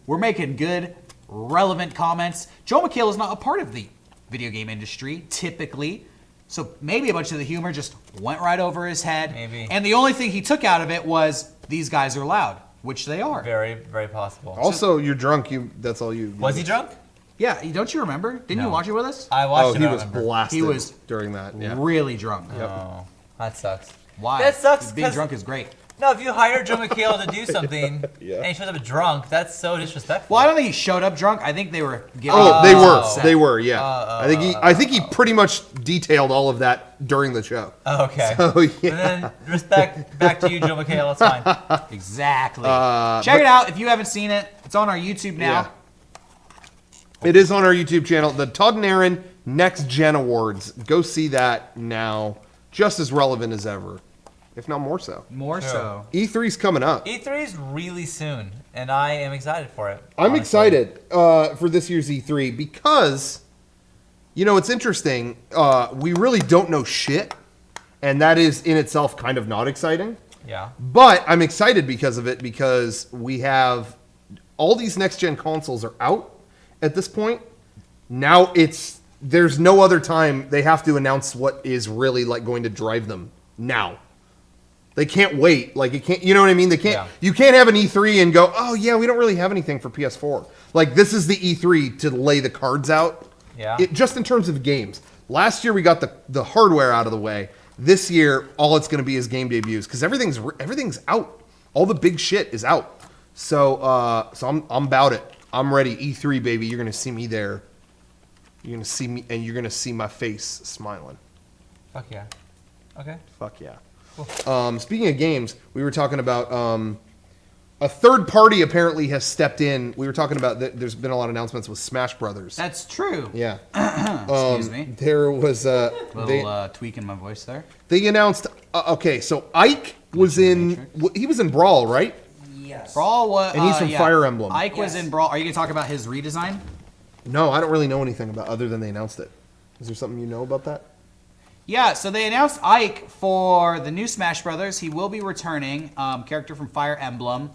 we're making good, relevant comments. Joe McHale is not a part of the video game industry, typically. So maybe a bunch of the humor just went right over his head. Maybe. And the only thing he took out of it was, these guys are loud, which they are. Very, very possible. Also, you're drunk. That's all you. Was he drunk? Yeah, don't you remember? Didn't you watch it with us? I watched it. He was blasted. He was during that. Yeah. really drunk. Oh, that sucks. Why? That sucks. Being drunk is great. No, if you hire Joe McHale to do something and he shows up drunk, that's so disrespectful. Well, I don't think he showed up drunk. I think they were giving they were, yeah. I think he pretty much detailed all of that during the show. Oh, okay. So, yeah. And then respect back to you, Joe McHale. That's fine. Exactly. Check it out if you haven't seen it. It's on our YouTube now. Yeah. It is on our YouTube channel. The Todd and Aaron Next Gen Awards. Go see that now. Just as relevant as ever, if not more so. More so. E3's coming up. E3 is really soon, and I am excited for it. I'm excited for this year's E3 because, it's interesting. We really don't know shit, and that is in itself kind of not exciting. Yeah. But I'm excited because of it, because we have all these next-gen consoles are out at this point. Now there's no other time they have to announce what is really like going to drive them now. They can't wait. Like, it can't, you know what I mean? They can't. Yeah. You can't have an E3 and go, oh yeah, we don't really have anything for PS4. Like, this is the E3 to lay the cards out. Yeah. Just in terms of games. Last year we got the hardware out of the way. This year, all it's going to be is game debuts, because everything's out. All the big shit is out. So I'm about it. I'm ready. E3, baby. You're going to see me there. You're going to see me, and you're going to see my face smiling. Fuck yeah. Okay. Fuck yeah. Cool. Speaking of games, we were talking about a third party apparently has stepped in. We were talking about there's been a lot of announcements with Smash Brothers. That's true. Yeah. Excuse me. There was a little tweak in my voice there. They announced. Okay, so Ike was in. He was in Brawl, right? Yes. Brawl was. And he's from Fire Emblem. Ike was in Brawl. Are you gonna talk about his redesign? No, I don't really know anything about other than they announced it. Is there something you know about that? Yeah, so they announced Ike for the new Smash Brothers. He will be returning, character from Fire Emblem.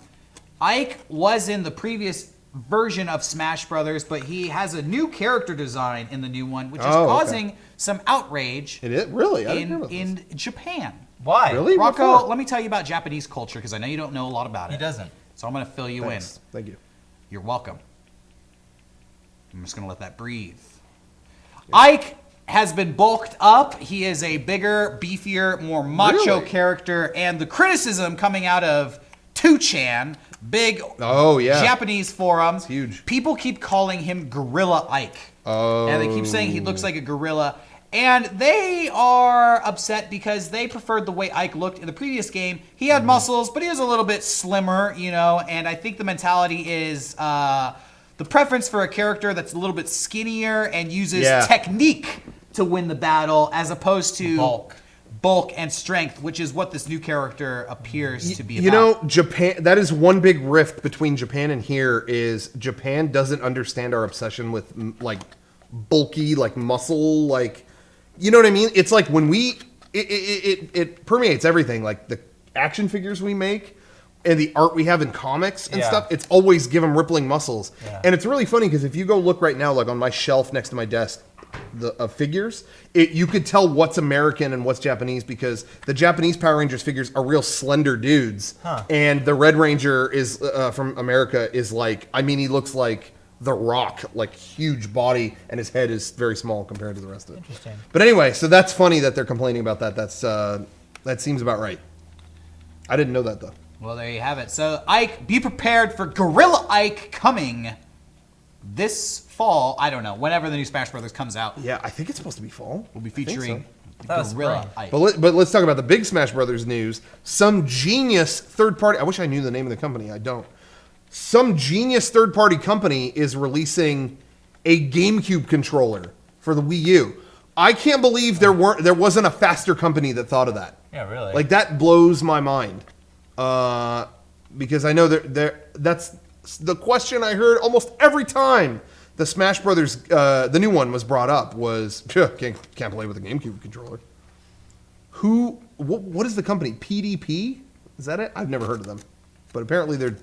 Ike was in the previous version of Smash Brothers, but he has a new character design in the new one, which is causing some outrage. It is really I didn't hear about in Japan. Why? Really? Rocco, let me tell you about Japanese culture, because I know you don't know a lot about it. He doesn't. So I'm going to fill you in. Thank you. You're welcome. I'm just going to let that breathe. Ike has been bulked up. He is a bigger, beefier, more macho character, and the criticism coming out of 2chan, big Japanese forums, huge. People keep calling him Gorilla Ike. Oh. And they keep saying he looks like a gorilla. And they are upset because they preferred the way Ike looked in the previous game. He had muscles, but he was a little bit slimmer, and I think the mentality is the preference for a character that's a little bit skinnier and uses technique to win the battle, as opposed to bulk, and strength, which is what this new character appears to be about. You know, Japan, that is one big rift between Japan and here is Japan doesn't understand our obsession with like bulky, like muscle, like, you know what I mean? It's like when it permeates everything, like the action figures we make and the art we have in comics and stuff, it's always give them rippling muscles. Yeah. And it's really funny because if you go look right now, like on my shelf next to my desk, the figures, you could tell what's American and what's Japanese because the Japanese Power Rangers figures are real slender dudes, and the Red Ranger is from America is like, I mean, he looks like The Rock, like huge body, and his head is very small compared to the rest of it. Interesting. But anyway, so that's funny that they're complaining about that. That seems about right. I didn't know that though. Well, there you have it. So Ike, be prepared for Gorilla Ike coming this fall. I don't know, whenever the new Smash Brothers comes out. Yeah, I think it's supposed to be fall. We'll be featuring That's Gorilla spring. Ike. But let's talk about the big Smash Brothers news. Some genius third party. I wish I knew the name of the company. I don't. Some genius third party company is releasing a GameCube controller for the Wii U. I can't believe there wasn't a faster company that thought of that. Yeah, really. Like that blows my mind. Because I know that's the question I heard almost every time the Smash Brothers, the new one was brought up was, can't play with a GameCube controller. What is the company? PDP? Is that it? I've never heard of them. But apparently they're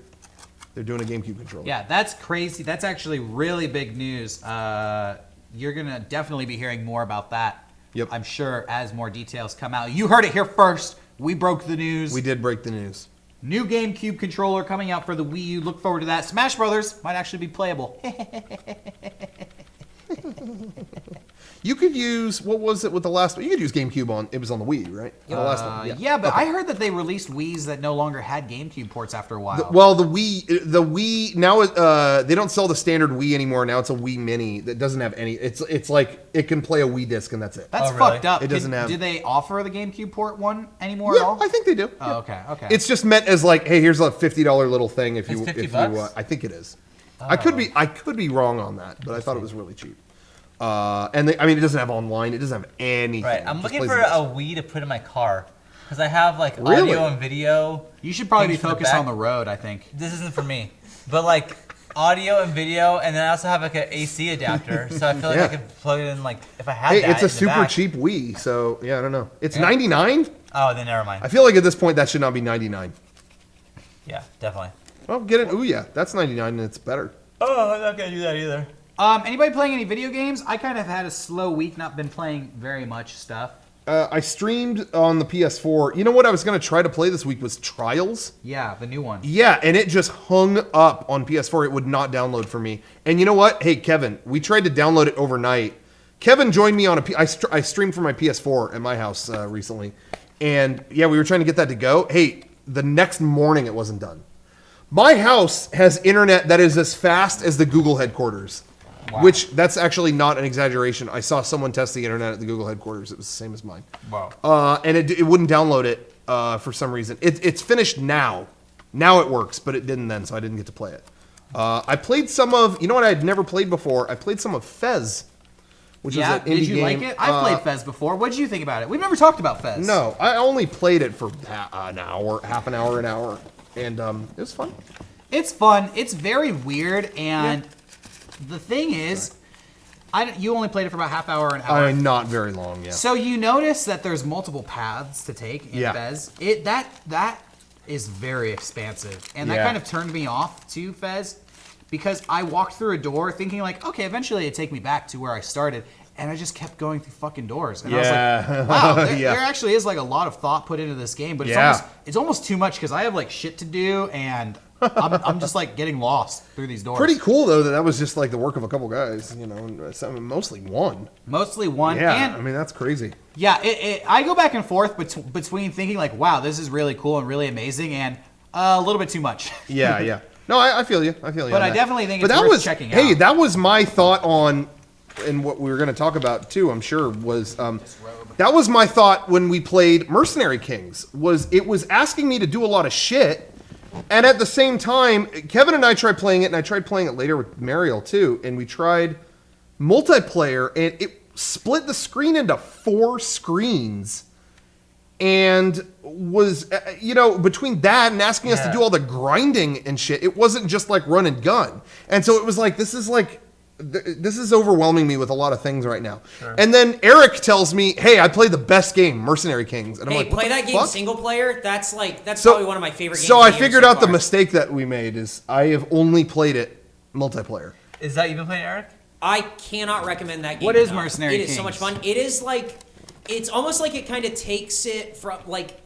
doing a GameCube controller. Yeah, that's crazy. That's actually really big news. You're going to definitely be hearing more about that. Yep. I'm sure as more details come out. You heard it here first. We broke the news. We did break the news. New GameCube controller coming out for the Wii U. Look forward to that. Smash Brothers might actually be playable. You could use, what was it with the last one? You could use GameCube on, it was on the Wii, right? The last one. Yeah, but I heard that they released Wiis that no longer had GameCube ports after a while. The Wii, now they don't sell the standard Wii anymore. Now it's a Wii Mini that doesn't have any, it's like, it can play a Wii disc and that's it. That's really? fucked up. It doesn't have. Do they offer the GameCube port one anymore at Yeah, all? I think they do. Oh, okay. It's just meant as like, hey, here's a $50 little thing if you, It's $50 if you, I think it is. I could be wrong on that, but I thought it was really cheap. And it doesn't have online. It doesn't have anything. Right, I'm It just looking plays for the disc. a Wii to put in my car because I have like Really? audio and video. You should probably be things for the focused back. on the road, I think. This isn't for me, but like audio and video, and then I also have like an AC adapter, so I feel like Yeah. I could plug it in like if I had Hey, that. it's a in the super back. cheap Wii, so yeah, I don't know. It's $99. Oh, then never mind. I feel like at this point that should not be $99. Yeah, definitely. Well, get it. Ooh, yeah, that's $99 and it's better. Oh, I'm not gonna do that either. Anybody playing any video games? I kind of had a slow week, not been playing very much stuff. I streamed on the PS4. You know what I was going to try to play this week was Trials. Yeah, the new one. Yeah, and it just hung up on PS4. It would not download for me. And you know what? Hey, Kevin, we tried to download it overnight. Kevin joined me on I streamed from my PS4 at my house recently. And yeah, we were trying to get that to go. Hey, the next morning it wasn't done. My house has internet that is as fast as the Google headquarters. Wow. Which, that's actually not an exaggeration. I saw someone test the internet at the Google headquarters. It was the same as mine. Wow. And it wouldn't download it for some reason. It's finished now. Now it works, but it didn't then, so I didn't get to play it. I played some of, you know what I had never played before? I played some of Fez, which is an indie game. Did you like it? I've played Fez before. What did you think about it? We've never talked about Fez. No, I only played it for an hour, half an hour, and it was fun. It's fun. It's very weird, and the thing is, you only played it for about half hour, an hour. Not very long, yeah. So you notice that there's multiple paths to take in Fez. That is very expansive, and that kind of turned me off to Fez because I walked through a door thinking like, okay, eventually it'd take me back to where I started, and I just kept going through fucking doors, and I was like, wow, there actually is like a lot of thought put into this game, but it's almost too much because I have like shit to do and. I'm just like getting lost through these doors. Pretty cool though that was just like the work of a couple guys, you know, mostly one. Yeah, and, I mean that's crazy. Yeah, I go back and forth between thinking like, wow, this is really cool and really amazing, and a little bit too much. Yeah. No, I feel you. But I definitely think it's worth checking out. Hey, that was my thought on, and what we were going to talk about too, I'm sure, was that was my thought when we played Mercenary Kings. It was asking me to do a lot of shit. And at the same time, Kevin and I tried playing it, and I tried playing it later with Mariel too, and we tried multiplayer, and it split the screen into 4 screens. and was, between that and asking us to do all the grinding and shit, it wasn't just like run and gun. And so it was like, this is overwhelming me with a lot of things right now. Sure. And then Eric tells me, hey, I played the best game, Mercenary Kings. And I'm like, play that game fuck? single player. That's probably one of my favorite games. So I figured out the mistake that we made is I have only played it multiplayer. Is that you've been playing, Eric? I cannot recommend that game. What is Mercenary Kings? It is so much fun. It is like, it's almost like it kind of takes it from like,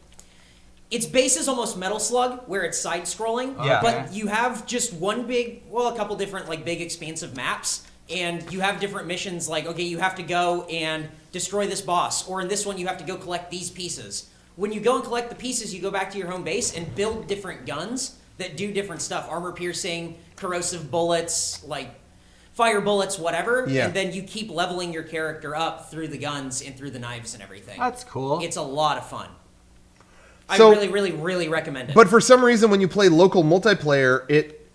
its base is almost Metal Slug, where it's side-scrolling, but you have just a couple different like big expansive maps, and you have different missions like, okay, you have to go and destroy this boss, or in this one you have to go collect these pieces. When you go and collect the pieces, you go back to your home base and build different guns that do different stuff. Armor piercing, corrosive bullets, like fire bullets, whatever, and then you keep leveling your character up through the guns and through the knives and everything. That's cool. It's a lot of fun. So, I really, really, really recommend it. But for some reason, when you play local multiplayer, it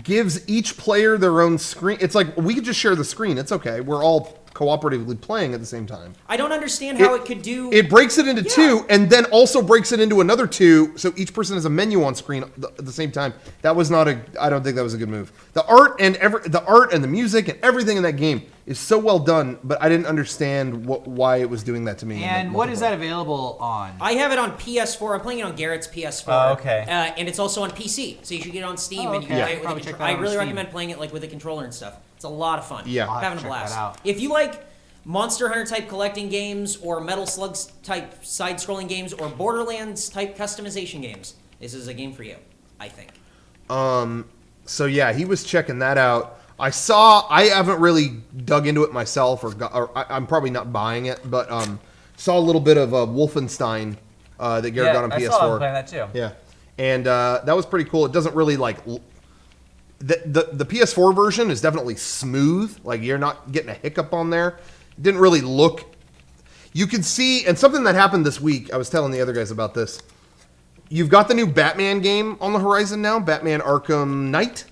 gives each player their own screen. It's like, we could just share the screen. It's okay. We're all cooperatively playing at the same time. I don't understand how it could do... It breaks it into two, and then also breaks it into another two, so each person has a menu on screen at the same time. That was not I don't think that was a good move. The art and the music and everything in that game is so well done, but I didn't understand why it was doing that to me. And what is that available on? I have it on PS4. I'm playing it on Garrett's PS4. Oh, okay. And it's also on PC, so you should get it on Steam. And you can play it with a controller. I really recommend playing it like with a controller and stuff. It's a lot of fun. Yeah. I'm having a blast. If you like Monster Hunter type collecting games, or Metal Slug type side-scrolling games, or Borderlands type customization games, this is a game for you, I think. So yeah, he was checking that out. I haven't really dug into it myself, or I'm probably not buying it, but saw a little bit of Wolfenstein that Garrett got on PS4. I saw him playing that too. Yeah, and that was pretty cool. It doesn't really like the PS4 version is definitely smooth. Like, you're not getting a hiccup on there. It didn't really look. You can see, and something that happened this week. I was telling the other guys about this. You've got the new Batman game on the horizon now, Batman Arkham Knight.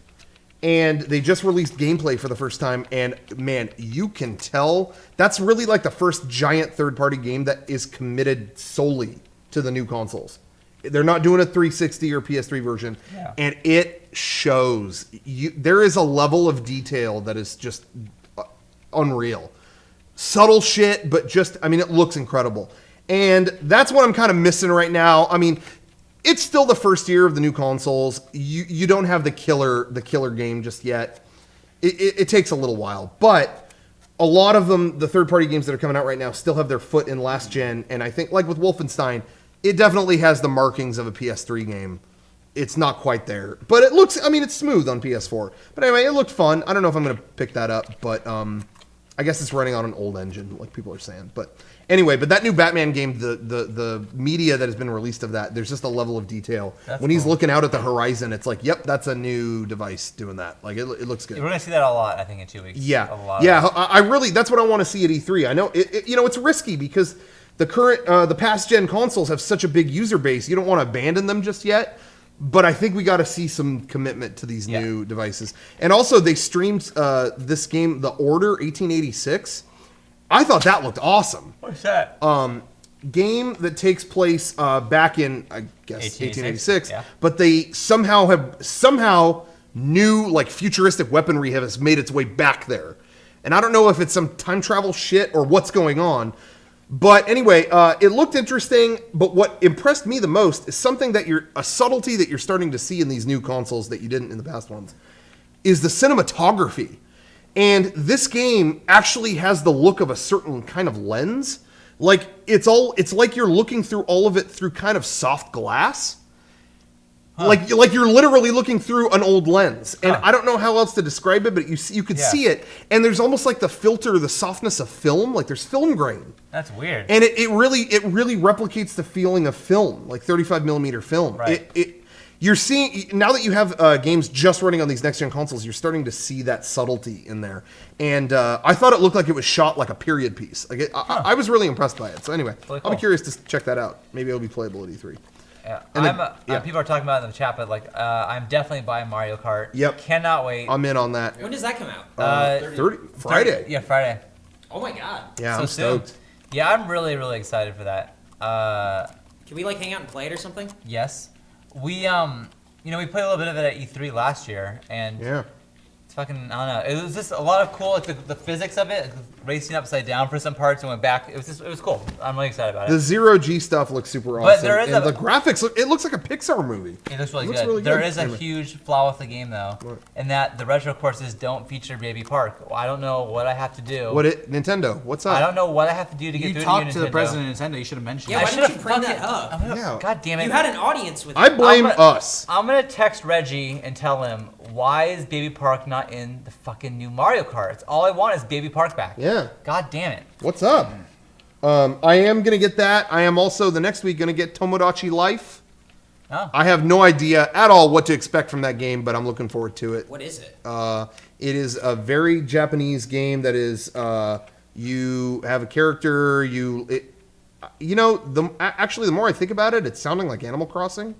And they just released gameplay for the first time, and man, you can tell that's really like the first giant third-party game that is committed solely to the new consoles. They're not doing a 360 or PS3 version, and it shows. There is a level of detail that is just unreal. Subtle shit, but just, I mean, it looks incredible. And that's what I'm kind of missing right now. I mean, it's still the first year of the new consoles. You don't have the killer game just yet. It takes a little while, but a lot of them, the third-party games that are coming out right now, still have their foot in last gen. And I think, like with Wolfenstein, it definitely has the markings of a PS3 game. It's not quite there, but it looks. I mean, it's smooth on PS4. But anyway, it looked fun. I don't know if I'm going to pick that up, but I guess it's running on an old engine, like people are saying. But anyway, that new Batman game, the media that has been released of that, there's just a level of detail. When he's looking out at the horizon, it's like, yep, that's a new device doing that. Like, it looks good. We're going to see that a lot, I think, in 2 weeks. Yeah. I really, that's what I want to see at E3. I know, it's risky because the past gen consoles have such a big user base. You don't want to abandon them just yet. But I think we got to see some commitment to these new devices. And also, they streamed this game, The Order 1886. I thought that looked awesome. What's that? Game that takes place back in, I guess, 1886. Yeah. But they somehow new, like, futuristic weaponry has made its way back there. And I don't know if it's some time travel shit or what's going on. But anyway, it looked interesting, but what impressed me the most is something that a subtlety that you're starting to see in these new consoles that you didn't in the past ones, is the cinematography. And this game actually has the look of a certain kind of lens. Like, it's like you're looking through all of it through kind of soft glass. Like you're literally looking through an old lens. And I don't know how else to describe it, but you could see it. And there's almost like the filter, the softness of film. Like, there's film grain. That's weird. And it really replicates the feeling of film, like 35 millimeter film. Right. You're seeing, now that you have games just running on these next gen consoles, you're starting to see that subtlety in there. And I thought it looked like it was shot like a period piece. Like, I was really impressed by it. So anyway, really I'll be curious to check that out. Maybe it'll be playable at E3. Yeah, And people are talking about it in the chat, but like, I'm definitely buying Mario Kart. Yep. Cannot wait. I'm in on that. When does that come out? 30 Friday. Friday. Oh my god. Yeah, So I'm stoked. soon. Yeah, I'm really, really excited for that. Can we like hang out and play it or something? Yes. We we played a little bit of it at E3 last year, and Yeah. it's fucking, I don't know. It was just a lot of cool, like the physics of it, racing upside down for some parts and went back. It was cool. I'm really excited about The it. zero G stuff looks super awesome. But there is and a- the graphics, it looks like a Pixar movie. It looks really It good. looks really There good. is a Anyway. huge flaw with the game though, in that the retro courses don't feature Baby Park. Well, I don't know what I have to do. Nintendo, what's up? I don't know what I have to do to get You through talked to to the Nintendo. president of Nintendo. You should have mentioned Yeah, that. why didn't you should've bring that fucking- up? Yeah. God damn it. You had an audience with I it. blame us. I'm gonna text Reggie and tell him, why is Baby Park not in the fucking new Mario Kart? All I want is Baby Park back. Yeah. God damn it. What's up? I am going to get that. I am also, the next week, going to get Tomodachi Life. Oh. I have no idea at all what to expect from that game, but I'm looking forward to it. What is it? It is a very Japanese game that is, you have a character, actually, the more I think about it, it's sounding like Animal Crossing.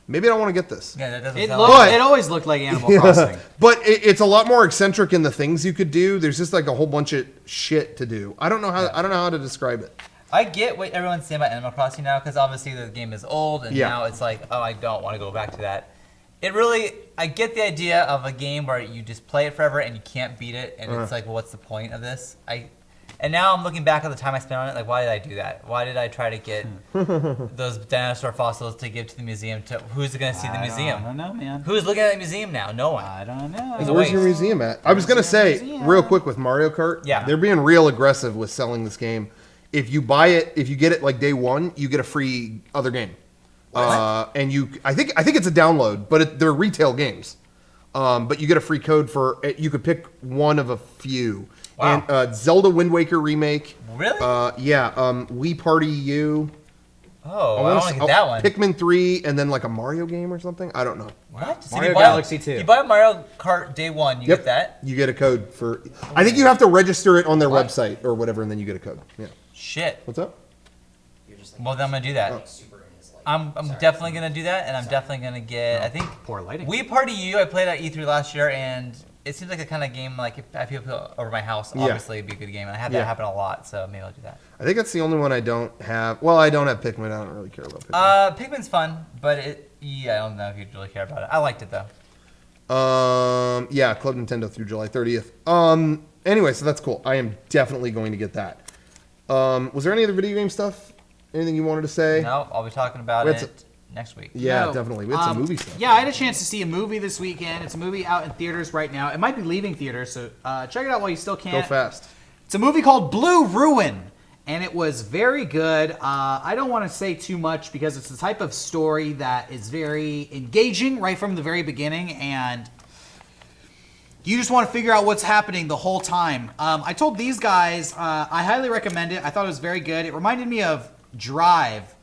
Maybe I don't want to get this. Yeah, that doesn't It, sound looked, But- it always looked like Animal Crossing. But it's a lot more eccentric in the things you could do. There's just like a whole bunch of shit to do. I don't know how to describe it. I get what everyone's saying about Animal Crossing now, because obviously the game is old, and Yeah. now it's like, oh, I don't want to go back to that. I get the idea of a game where you just play it forever and you can't beat it, and it's like, well, what's the point of this? And now I'm looking back at the time I spent on it, like, why did I do that? Why did I try to get those dinosaur fossils to give to the museum? Who's going to see the museum? I don't know, man. Who's looking at the museum now? No one. I don't know. It's a Where's waste. your museum at? I was gonna say museum. real quick with Mario Kart. Yeah. They're being real aggressive with selling this game. If you buy it, if you get it like day one, you get a free other game. And I think it's a download, but they're retail games. But you get a free code you could pick one of a few. Wow. And Zelda Wind Waker remake. Really? Wii Party U. Oh, I want to get that one. Pikmin 3, and then like a Mario game or something. I don't know. What? So Mario you buy Galaxy 2. You buy Mario Kart day one, you get that? You get a code for. I think you have to register it on their website or whatever, and then you get a code. Yeah. Shit. What's up? You're just Well, then I'm gonna do that. super in his life. I'm definitely gonna do that, and I'm definitely gonna get. I think Poor lighting. Wii Party U. I played at E3 last year, and it seems like a kind of game like if I have people over my house, Yeah. obviously it'd be a good game. And I had that Yeah. happen a lot, so maybe I'll do that. I think that's the only one I don't have. Well, I don't have Pikmin. I don't really care about Pikmin. Pikmin's fun, but I don't know if you'd really care about it. I liked it though. Yeah, Club Nintendo through July 30th. Anyway, so that's cool. I am definitely going to get that. Was there any other video game stuff? Anything you wanted to say? No, I'll be talking about That's it next week. Yeah, No. definitely. We had some movie stuff. Yeah, I had a chance to see a movie this weekend. It's a movie out in theaters right now. It might be leaving theaters, so check it out while you still can. Go fast. It's a movie called Blue Ruin, and it was very good. I don't want to say too much because it's the type of story that is very engaging right from the very beginning, and you just want to figure out what's happening the whole time. I told these guys I highly recommend it. I thought it was very good. It reminded me of Drive.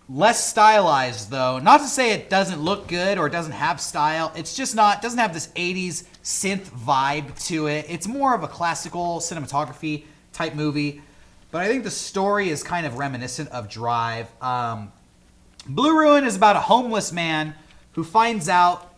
Less stylized, though. Not to say it doesn't look good or it doesn't have style. It's just not, doesn't have this 80s synth vibe to it. It's more of a classical cinematography type movie. But I think the story is kind of reminiscent of Drive. Blue Ruin is about a homeless man who finds out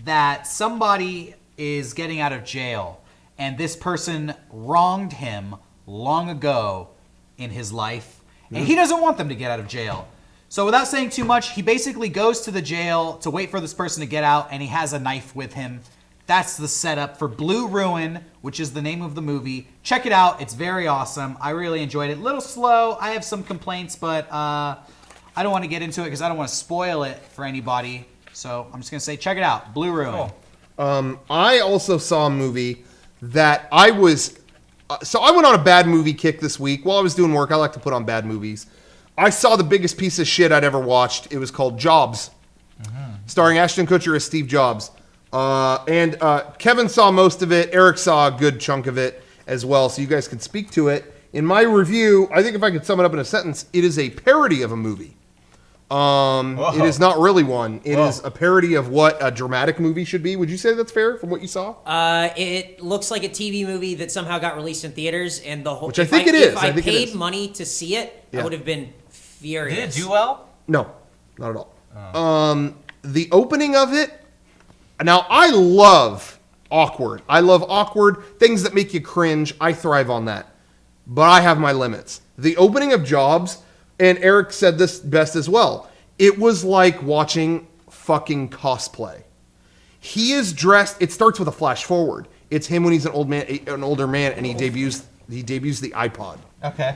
that somebody is getting out of jail. And this person wronged him long ago in his life. And he doesn't want them to get out of jail. So without saying too much, he basically goes to the jail to wait for this person to get out, and he has a knife with him. That's the setup for Blue Ruin, which is the name of the movie. Check it out. It's very awesome. I really enjoyed it. A little slow. I have some complaints, but I don't want to get into it because I don't want to spoil it for anybody. So I'm just going to say check it out. Blue Ruin. Cool. I also saw a movie that I was... so I went on a bad movie kick this week. While I was doing work, I like to put on bad movies. I saw the biggest piece of shit I'd ever watched. It was called Jobs, starring Ashton Kutcher as Steve Jobs. And Kevin saw most of it. Eric saw a good chunk of it as well, so you guys can speak to it. In my review, I think if I could sum it up in a sentence, it is a parody of a movie. It is not really one. It is a parody of what a dramatic movie should be. Would you say that's fair from what you saw? It looks like a TV movie that somehow got released in theaters, and the whole. Which I think it is. If I I think it paid is. money to see it, Yeah. I would have been furious. Did it do well? No, not at all. The opening of it. Now, I love awkward. I love awkward things that make you cringe. I thrive on that. But I have my limits. The opening of Jobs, and Eric said this best as well. It was like watching fucking cosplay. He is dressed. It starts with a flash forward. It's him when he's an older man, and he debuts the iPod. Okay.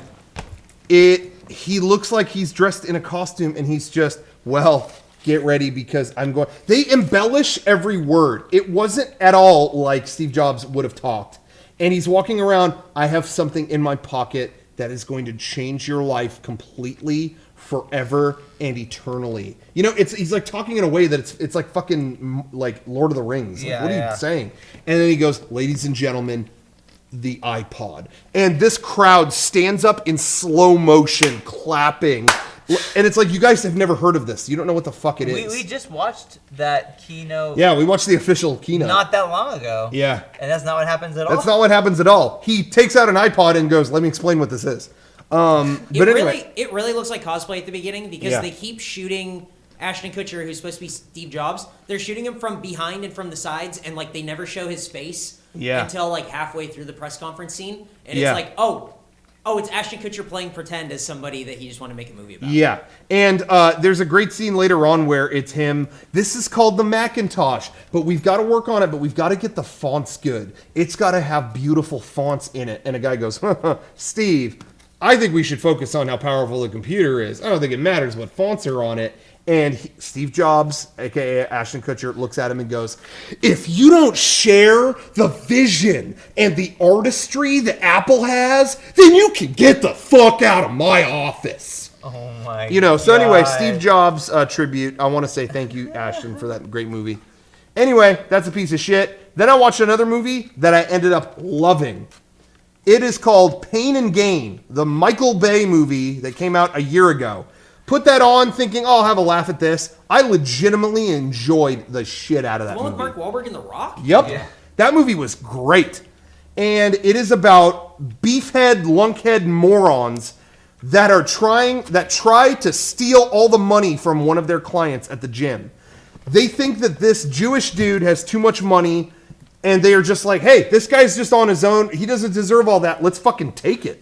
He looks like he's dressed in a costume, and he's just, well, get ready because I'm going. They embellish every word. It wasn't at all like Steve Jobs would have talked. And he's walking around, I have something in my pocket that is going to change your life completely, forever, and eternally. You know, he's like talking in a way that it's like fucking like Lord of the Rings. Like, what are you saying? And then he goes, ladies and gentlemen, the iPod. And this crowd stands up in slow motion, clapping. And it's like, you guys have never heard of this. You don't know what the fuck it is. We just watched that keynote. Yeah, we watched the official keynote. Not that long ago. Yeah. And that's not what happens at all. That's not what happens at all. He takes out an iPod and goes, let me explain what this is. But anyway. It really looks like cosplay at the beginning because they keep shooting Ashton Kutcher, who's supposed to be Steve Jobs. They're shooting him from behind and from the sides, and like they never show his face until like halfway through the press conference scene. And it's like, oh, it's Ashton Kutcher playing pretend as somebody that he just wanted to make a movie about. Yeah. And there's a great scene later on where it's him. This is called the Macintosh, but we've got to work on it, but we've got to get the fonts good. It's got to have beautiful fonts in it. And a guy goes, Steve, I think we should focus on how powerful the computer is. I don't think it matters what fonts are on it. And Steve Jobs, a.k.a. Ashton Kutcher, looks at him and goes, if you don't share the vision and the artistry that Apple has, then you can get the fuck out of my office. Oh my So anyway, Steve Jobs tribute. I want to say thank you, Ashton, for that great movie. Anyway, that's a piece of shit. Then I watched another movie that I ended up loving. It is called Pain and Gain, the Michael Bay movie that came out a year ago. Put that on thinking, oh, I'll have a laugh at this. I legitimately enjoyed the shit out of that movie. The one with Mark Wahlberg and The Rock? Yep. Yeah. That movie was great. And it is about beefhead, lunkhead morons that try to steal all the money from one of their clients at the gym. They think that this Jewish dude has too much money, and they are just like, hey, this guy's just on his own. He doesn't deserve all that. Let's fucking take it.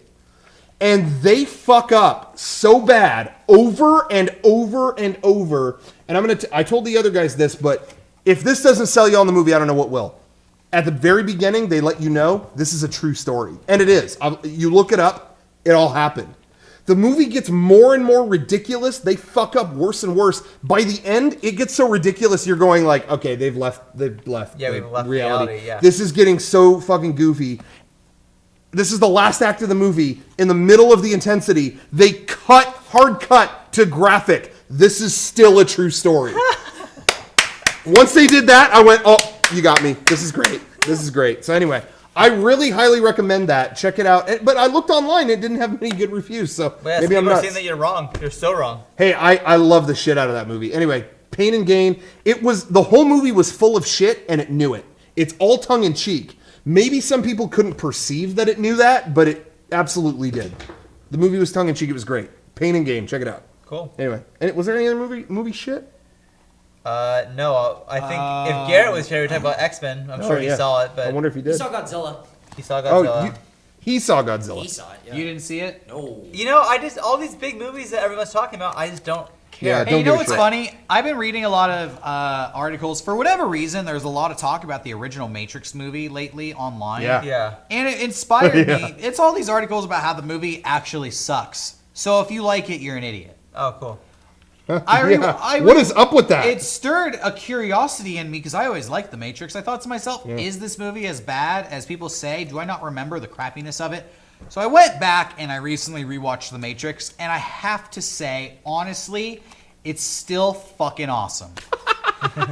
And they fuck up so bad over and over and over. And I told the other guys this, but if this doesn't sell you on the movie, I don't know what will. At the very beginning, they let you know this is a true story. And it is. You look it up, it all happened. The movie gets more and more ridiculous. They fuck up worse and worse. By the end, it gets so ridiculous, you're going like, okay, they've left Yeah, we've left reality. Yeah. This is getting so fucking goofy. This is the last act of the movie. In the middle of the intensity, they hard cut to graphic. This is still a true story. Once they did that, I went, oh, you got me. This is great. This is great. So anyway, I really highly recommend that. Check it out. But I looked online. It didn't have many good reviews. So maybe I'm nuts. Saying that you're wrong. You're so wrong. Hey, I love the shit out of that movie. Anyway, Pain and Gain. The whole movie was full of shit, and it knew it. It's all tongue in cheek. Maybe some people couldn't perceive that it knew that, but it absolutely did. The movie was tongue-in-cheek. It was great. Pain and Gain. Check it out. Cool. Anyway, was there any other movie shit? No. I think if Garrett was here, we'd talk about X-Men. I'm sure he saw it, but I wonder if he did. He saw Godzilla. He saw Godzilla. Oh, he saw Godzilla. He saw it, yeah. You didn't see it? No. All these big movies that everyone's talking about, I just don't care. Yeah, Hey, you know what's funny? I've been reading a lot of articles. For whatever reason, there's a lot of talk about the original Matrix movie lately online. Yeah. And it inspired me. It's all these articles about how the movie actually sucks. So if you like it, you're an idiot. Oh, cool. What is up with that? It stirred a curiosity in me because I always liked The Matrix. I thought to myself, is this movie as bad as people say? Do I not remember the crappiness of it? So I went back and I recently rewatched The Matrix, and I have to say, honestly, it's still fucking awesome.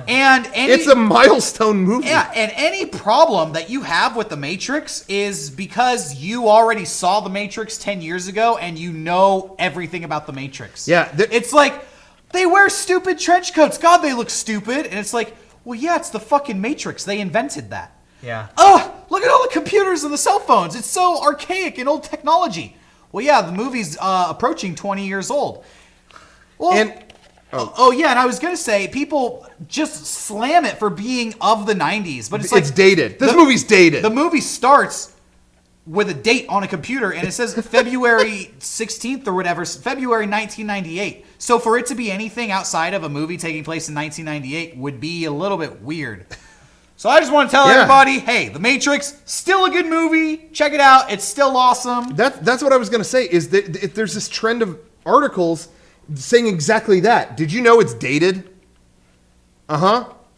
And it's a milestone movie. Yeah, and any problem that you have with The Matrix is because you already saw The Matrix 10 years ago and you know everything about The Matrix. Yeah. It's like, they wear stupid trench coats. God, they look stupid. And it's like, well, yeah, it's the fucking Matrix. They invented that. Yeah. Oh, look at all the computers and the cell phones. It's so archaic and old technology. Well, yeah, the movie's approaching 20 years old. Well, yeah, and I was going to say, people just slam it for being of the 90s. But it's dated. This movie's dated. The movie starts with a date on a computer, and it says February 16th or whatever, February 1998. So for it to be anything outside of a movie taking place in 1998 would be a little bit weird. So I just want to tell everybody, hey, The Matrix, still a good movie. Check it out. It's still awesome. That's what I was going to say, is that there's this trend of articles saying exactly that. Did you know it's dated?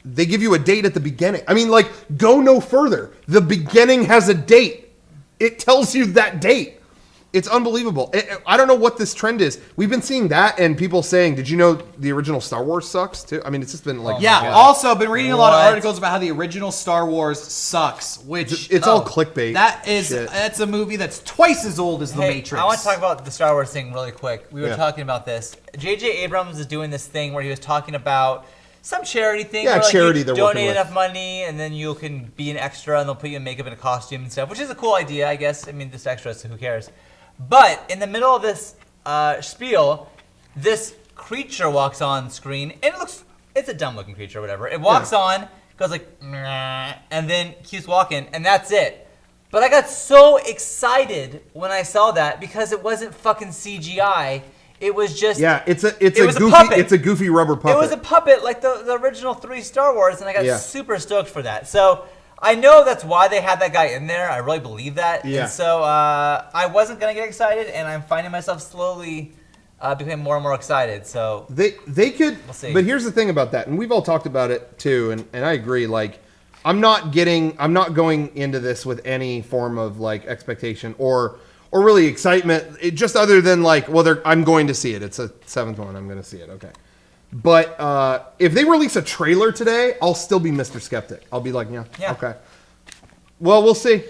They give you a date at the beginning. I mean, like, go no further. The beginning has a date. It tells you that date. It's unbelievable. I don't know what this trend is. We've been seeing that and people saying, did you know the original Star Wars sucks too? I mean, it's just been like... Also been reading a lot of articles about how the original Star Wars sucks, which... It's all clickbait. That's a movie that's twice as old as The Matrix. I want to talk about the Star Wars thing really quick. We were talking about this. J.J. Abrams is doing this thing where he was talking about some charity thing. Yeah, where, like, charity you they're donate working with. enough money and then you can be an extra and they'll put you in makeup and a costume and stuff, which is a cool idea, I guess. I mean, just extras, so who cares? But in the middle of this spiel, this creature walks on screen, and it's a dumb-looking creature or whatever. It walks on, goes like, and then keeps walking, and that's it. But I got so excited when I saw that because it wasn't fucking CGI. It was just it's a goofy rubber puppet. It was a puppet like the original 3 Star Wars, and I got super stoked for that. So I know that's why they had that guy in there. I really believe that. Yeah. And so I wasn't gonna get excited, and I'm finding myself slowly becoming more and more excited. So they could. We'll see. But here's the thing about that, and we've all talked about it too, and I agree. Like, I'm not going into this with any form of like expectation or really excitement. Just other than like, well, I'm going to see it. It's a 7th one. I'm going to see it. Okay. But if they release a trailer today, I'll still be Mr. Skeptic. I'll be like, yeah. Okay. Well, we'll see.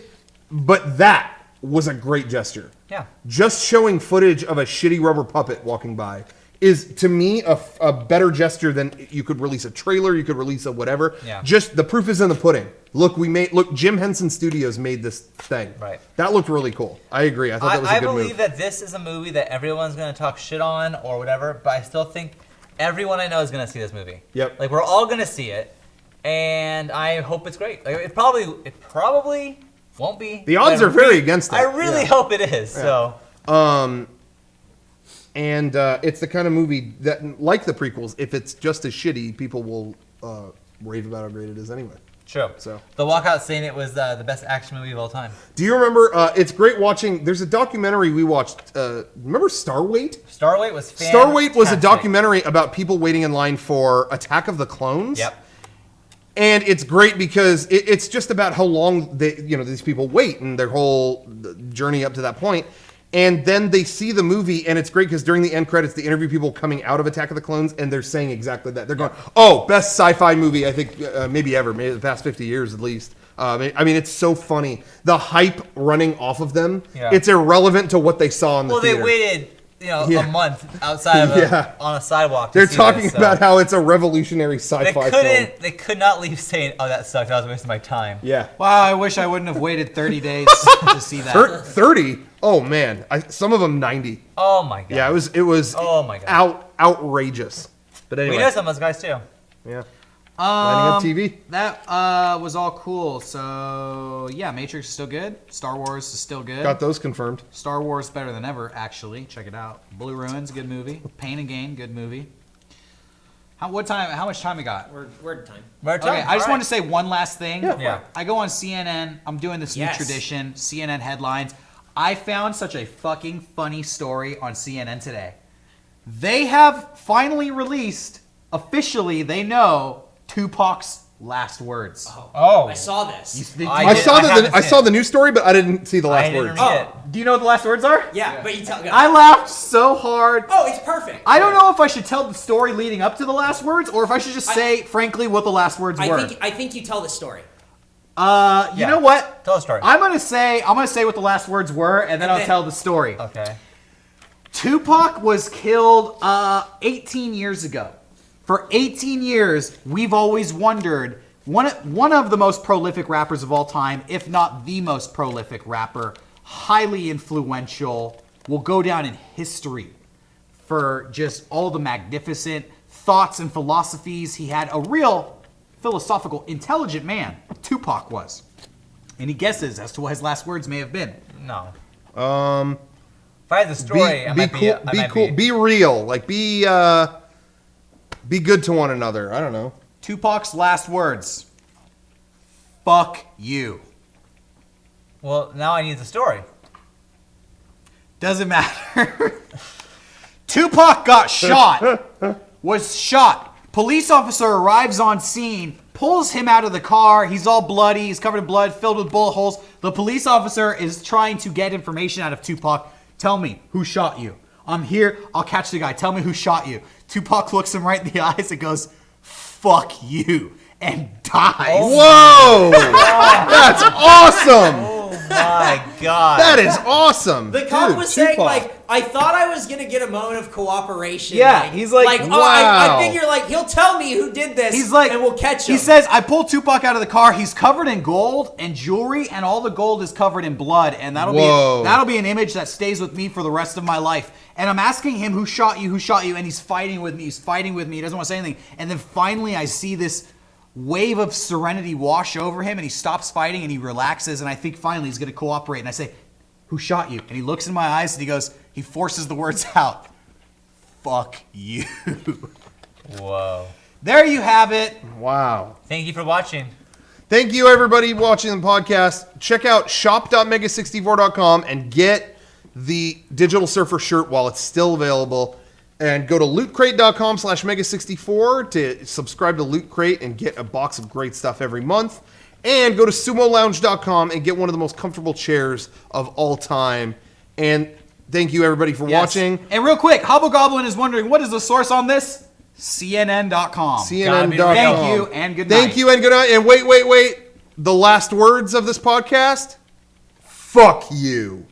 But that was a great gesture. Yeah. Just showing footage of a shitty rubber puppet walking by is, to me, a better gesture than you could release a trailer, you could release a whatever. Yeah. Just the proof is in the pudding. Look, Jim Henson Studios made this thing. Right. That looked really cool. I agree. I thought that was a good move. I believe that this is a movie that everyone's going to talk shit on or whatever, but I still think everyone I know is going to see this movie. Yep. Like, we're all going to see it, and I hope it's great. Like, it probably won't be. The odds are very against it. I really hope it is. Yeah. So. And it's the kind of movie that, like the prequels, if it's just as shitty, people will rave about how great it is anyway. True. So the walkout saying it was the best action movie of all time. Do you remember? It's great watching. There's a documentary we watched. Remember Starweight? Starweight was fantastic. Starweight was a documentary about people waiting in line for Attack of the Clones. Yep. And it's great because it's just about how long these people wait and their whole journey up to that point. And then they see the movie, and it's great because during the end credits, they interview people coming out of Attack of the Clones, and they're saying exactly that. They're going, "Oh, best sci-fi movie I think maybe ever, maybe the past 50 years at least." I mean, it's so funny. The hype running off of them, it's irrelevant to what they saw in the theater. Well, they waited, a month outside of on a sidewalk. They're talking about how it's a revolutionary sci-fi film. They could not leave saying, "Oh, that sucked. I was wasting my time." Yeah. Wow, I wish I wouldn't have waited 30 days to see that. 30? Oh man, some of them 90. Oh my god. Yeah, it was. Oh my god. Outrageous. But anyway, we know some of those guys too. Yeah. Lining up TV. That was all cool. So yeah, Matrix is still good. Star Wars is still good. Got those confirmed. Star Wars better than ever, actually. Check it out. Blue Ruins, good movie. Pain and Gain, good movie. How much time we got? We're at time. Okay, I just want to say one last thing. Yeah. I go on CNN. I'm doing this new tradition. CNN headlines. I found such a fucking funny story on CNN today. They have finally released, officially, they know Tupac's last words. Oh. I saw this. I saw the news story, but I didn't see the last words. Do you know what the last words are? Yeah, but you tell. I laughed so hard. Oh, it's perfect. I don't know if I should tell the story leading up to the last words, or if I should just say, frankly, what the last words were. I think you tell the story. You know what? Tell a story. I'm gonna say what the last words were, and then I'll tell the story. Okay. Tupac was killed 18 years ago. For 18 years, we've always wondered, one of the most prolific rappers of all time, if not the most prolific rapper, highly influential, will go down in history for just all the magnificent thoughts and philosophies he had. A real philosophical, intelligent man, Tupac was. Any guesses as to what his last words may have been? No. If I had the story, I be might cool. be. Be cool. Be real. Like be good to one another. I don't know. Tupac's last words. Fuck you. Well, now I need the story. Doesn't matter. Tupac got shot. Was shot. Police officer arrives on scene, pulls him out of the car. He's all bloody. He's covered in blood, filled with bullet holes. The police officer is trying to get information out of Tupac. Tell me, who shot you? I'm here. I'll catch the guy. Tell me who shot you. Tupac looks him right in the eyes and goes, fuck you, and dies. Whoa! That's awesome. Oh my god. That is awesome. The cop Dude, was saying, Tupac. like, I thought I was going to get a moment of cooperation. Yeah, he's like, oh, wow. I figure, like, he'll tell me who did this, He's like, and we'll catch him. He says, I pulled Tupac out of the car. He's covered in gold and jewelry, and all the gold is covered in blood. And that'll be an image that stays with me for the rest of my life. And I'm asking him, who shot you, and he's fighting with me. He doesn't want to say anything. And then finally I see this wave of serenity wash over him, and he stops fighting, and he relaxes, and I think finally he's going to cooperate. And I say, who shot you? And he looks in my eyes, and he goes, he forces the words out, fuck you. Whoa. There you have it. Wow. Thank you for watching. Thank you, everybody watching the podcast. Check out shop.mega64.com and get the Digital Surfer shirt while it's still available. And go to lootcrate.com/mega64 to subscribe to Loot Crate and get a box of great stuff every month. And go to sumolounge.com and get one of the most comfortable chairs of all time. And thank you, everybody, for watching. And real quick, Hobblegoblin is wondering, what is the source on this? CNN.com. CNN.com. Thank you and good night. Thank you and good night. And wait. The last words of this podcast? Fuck you.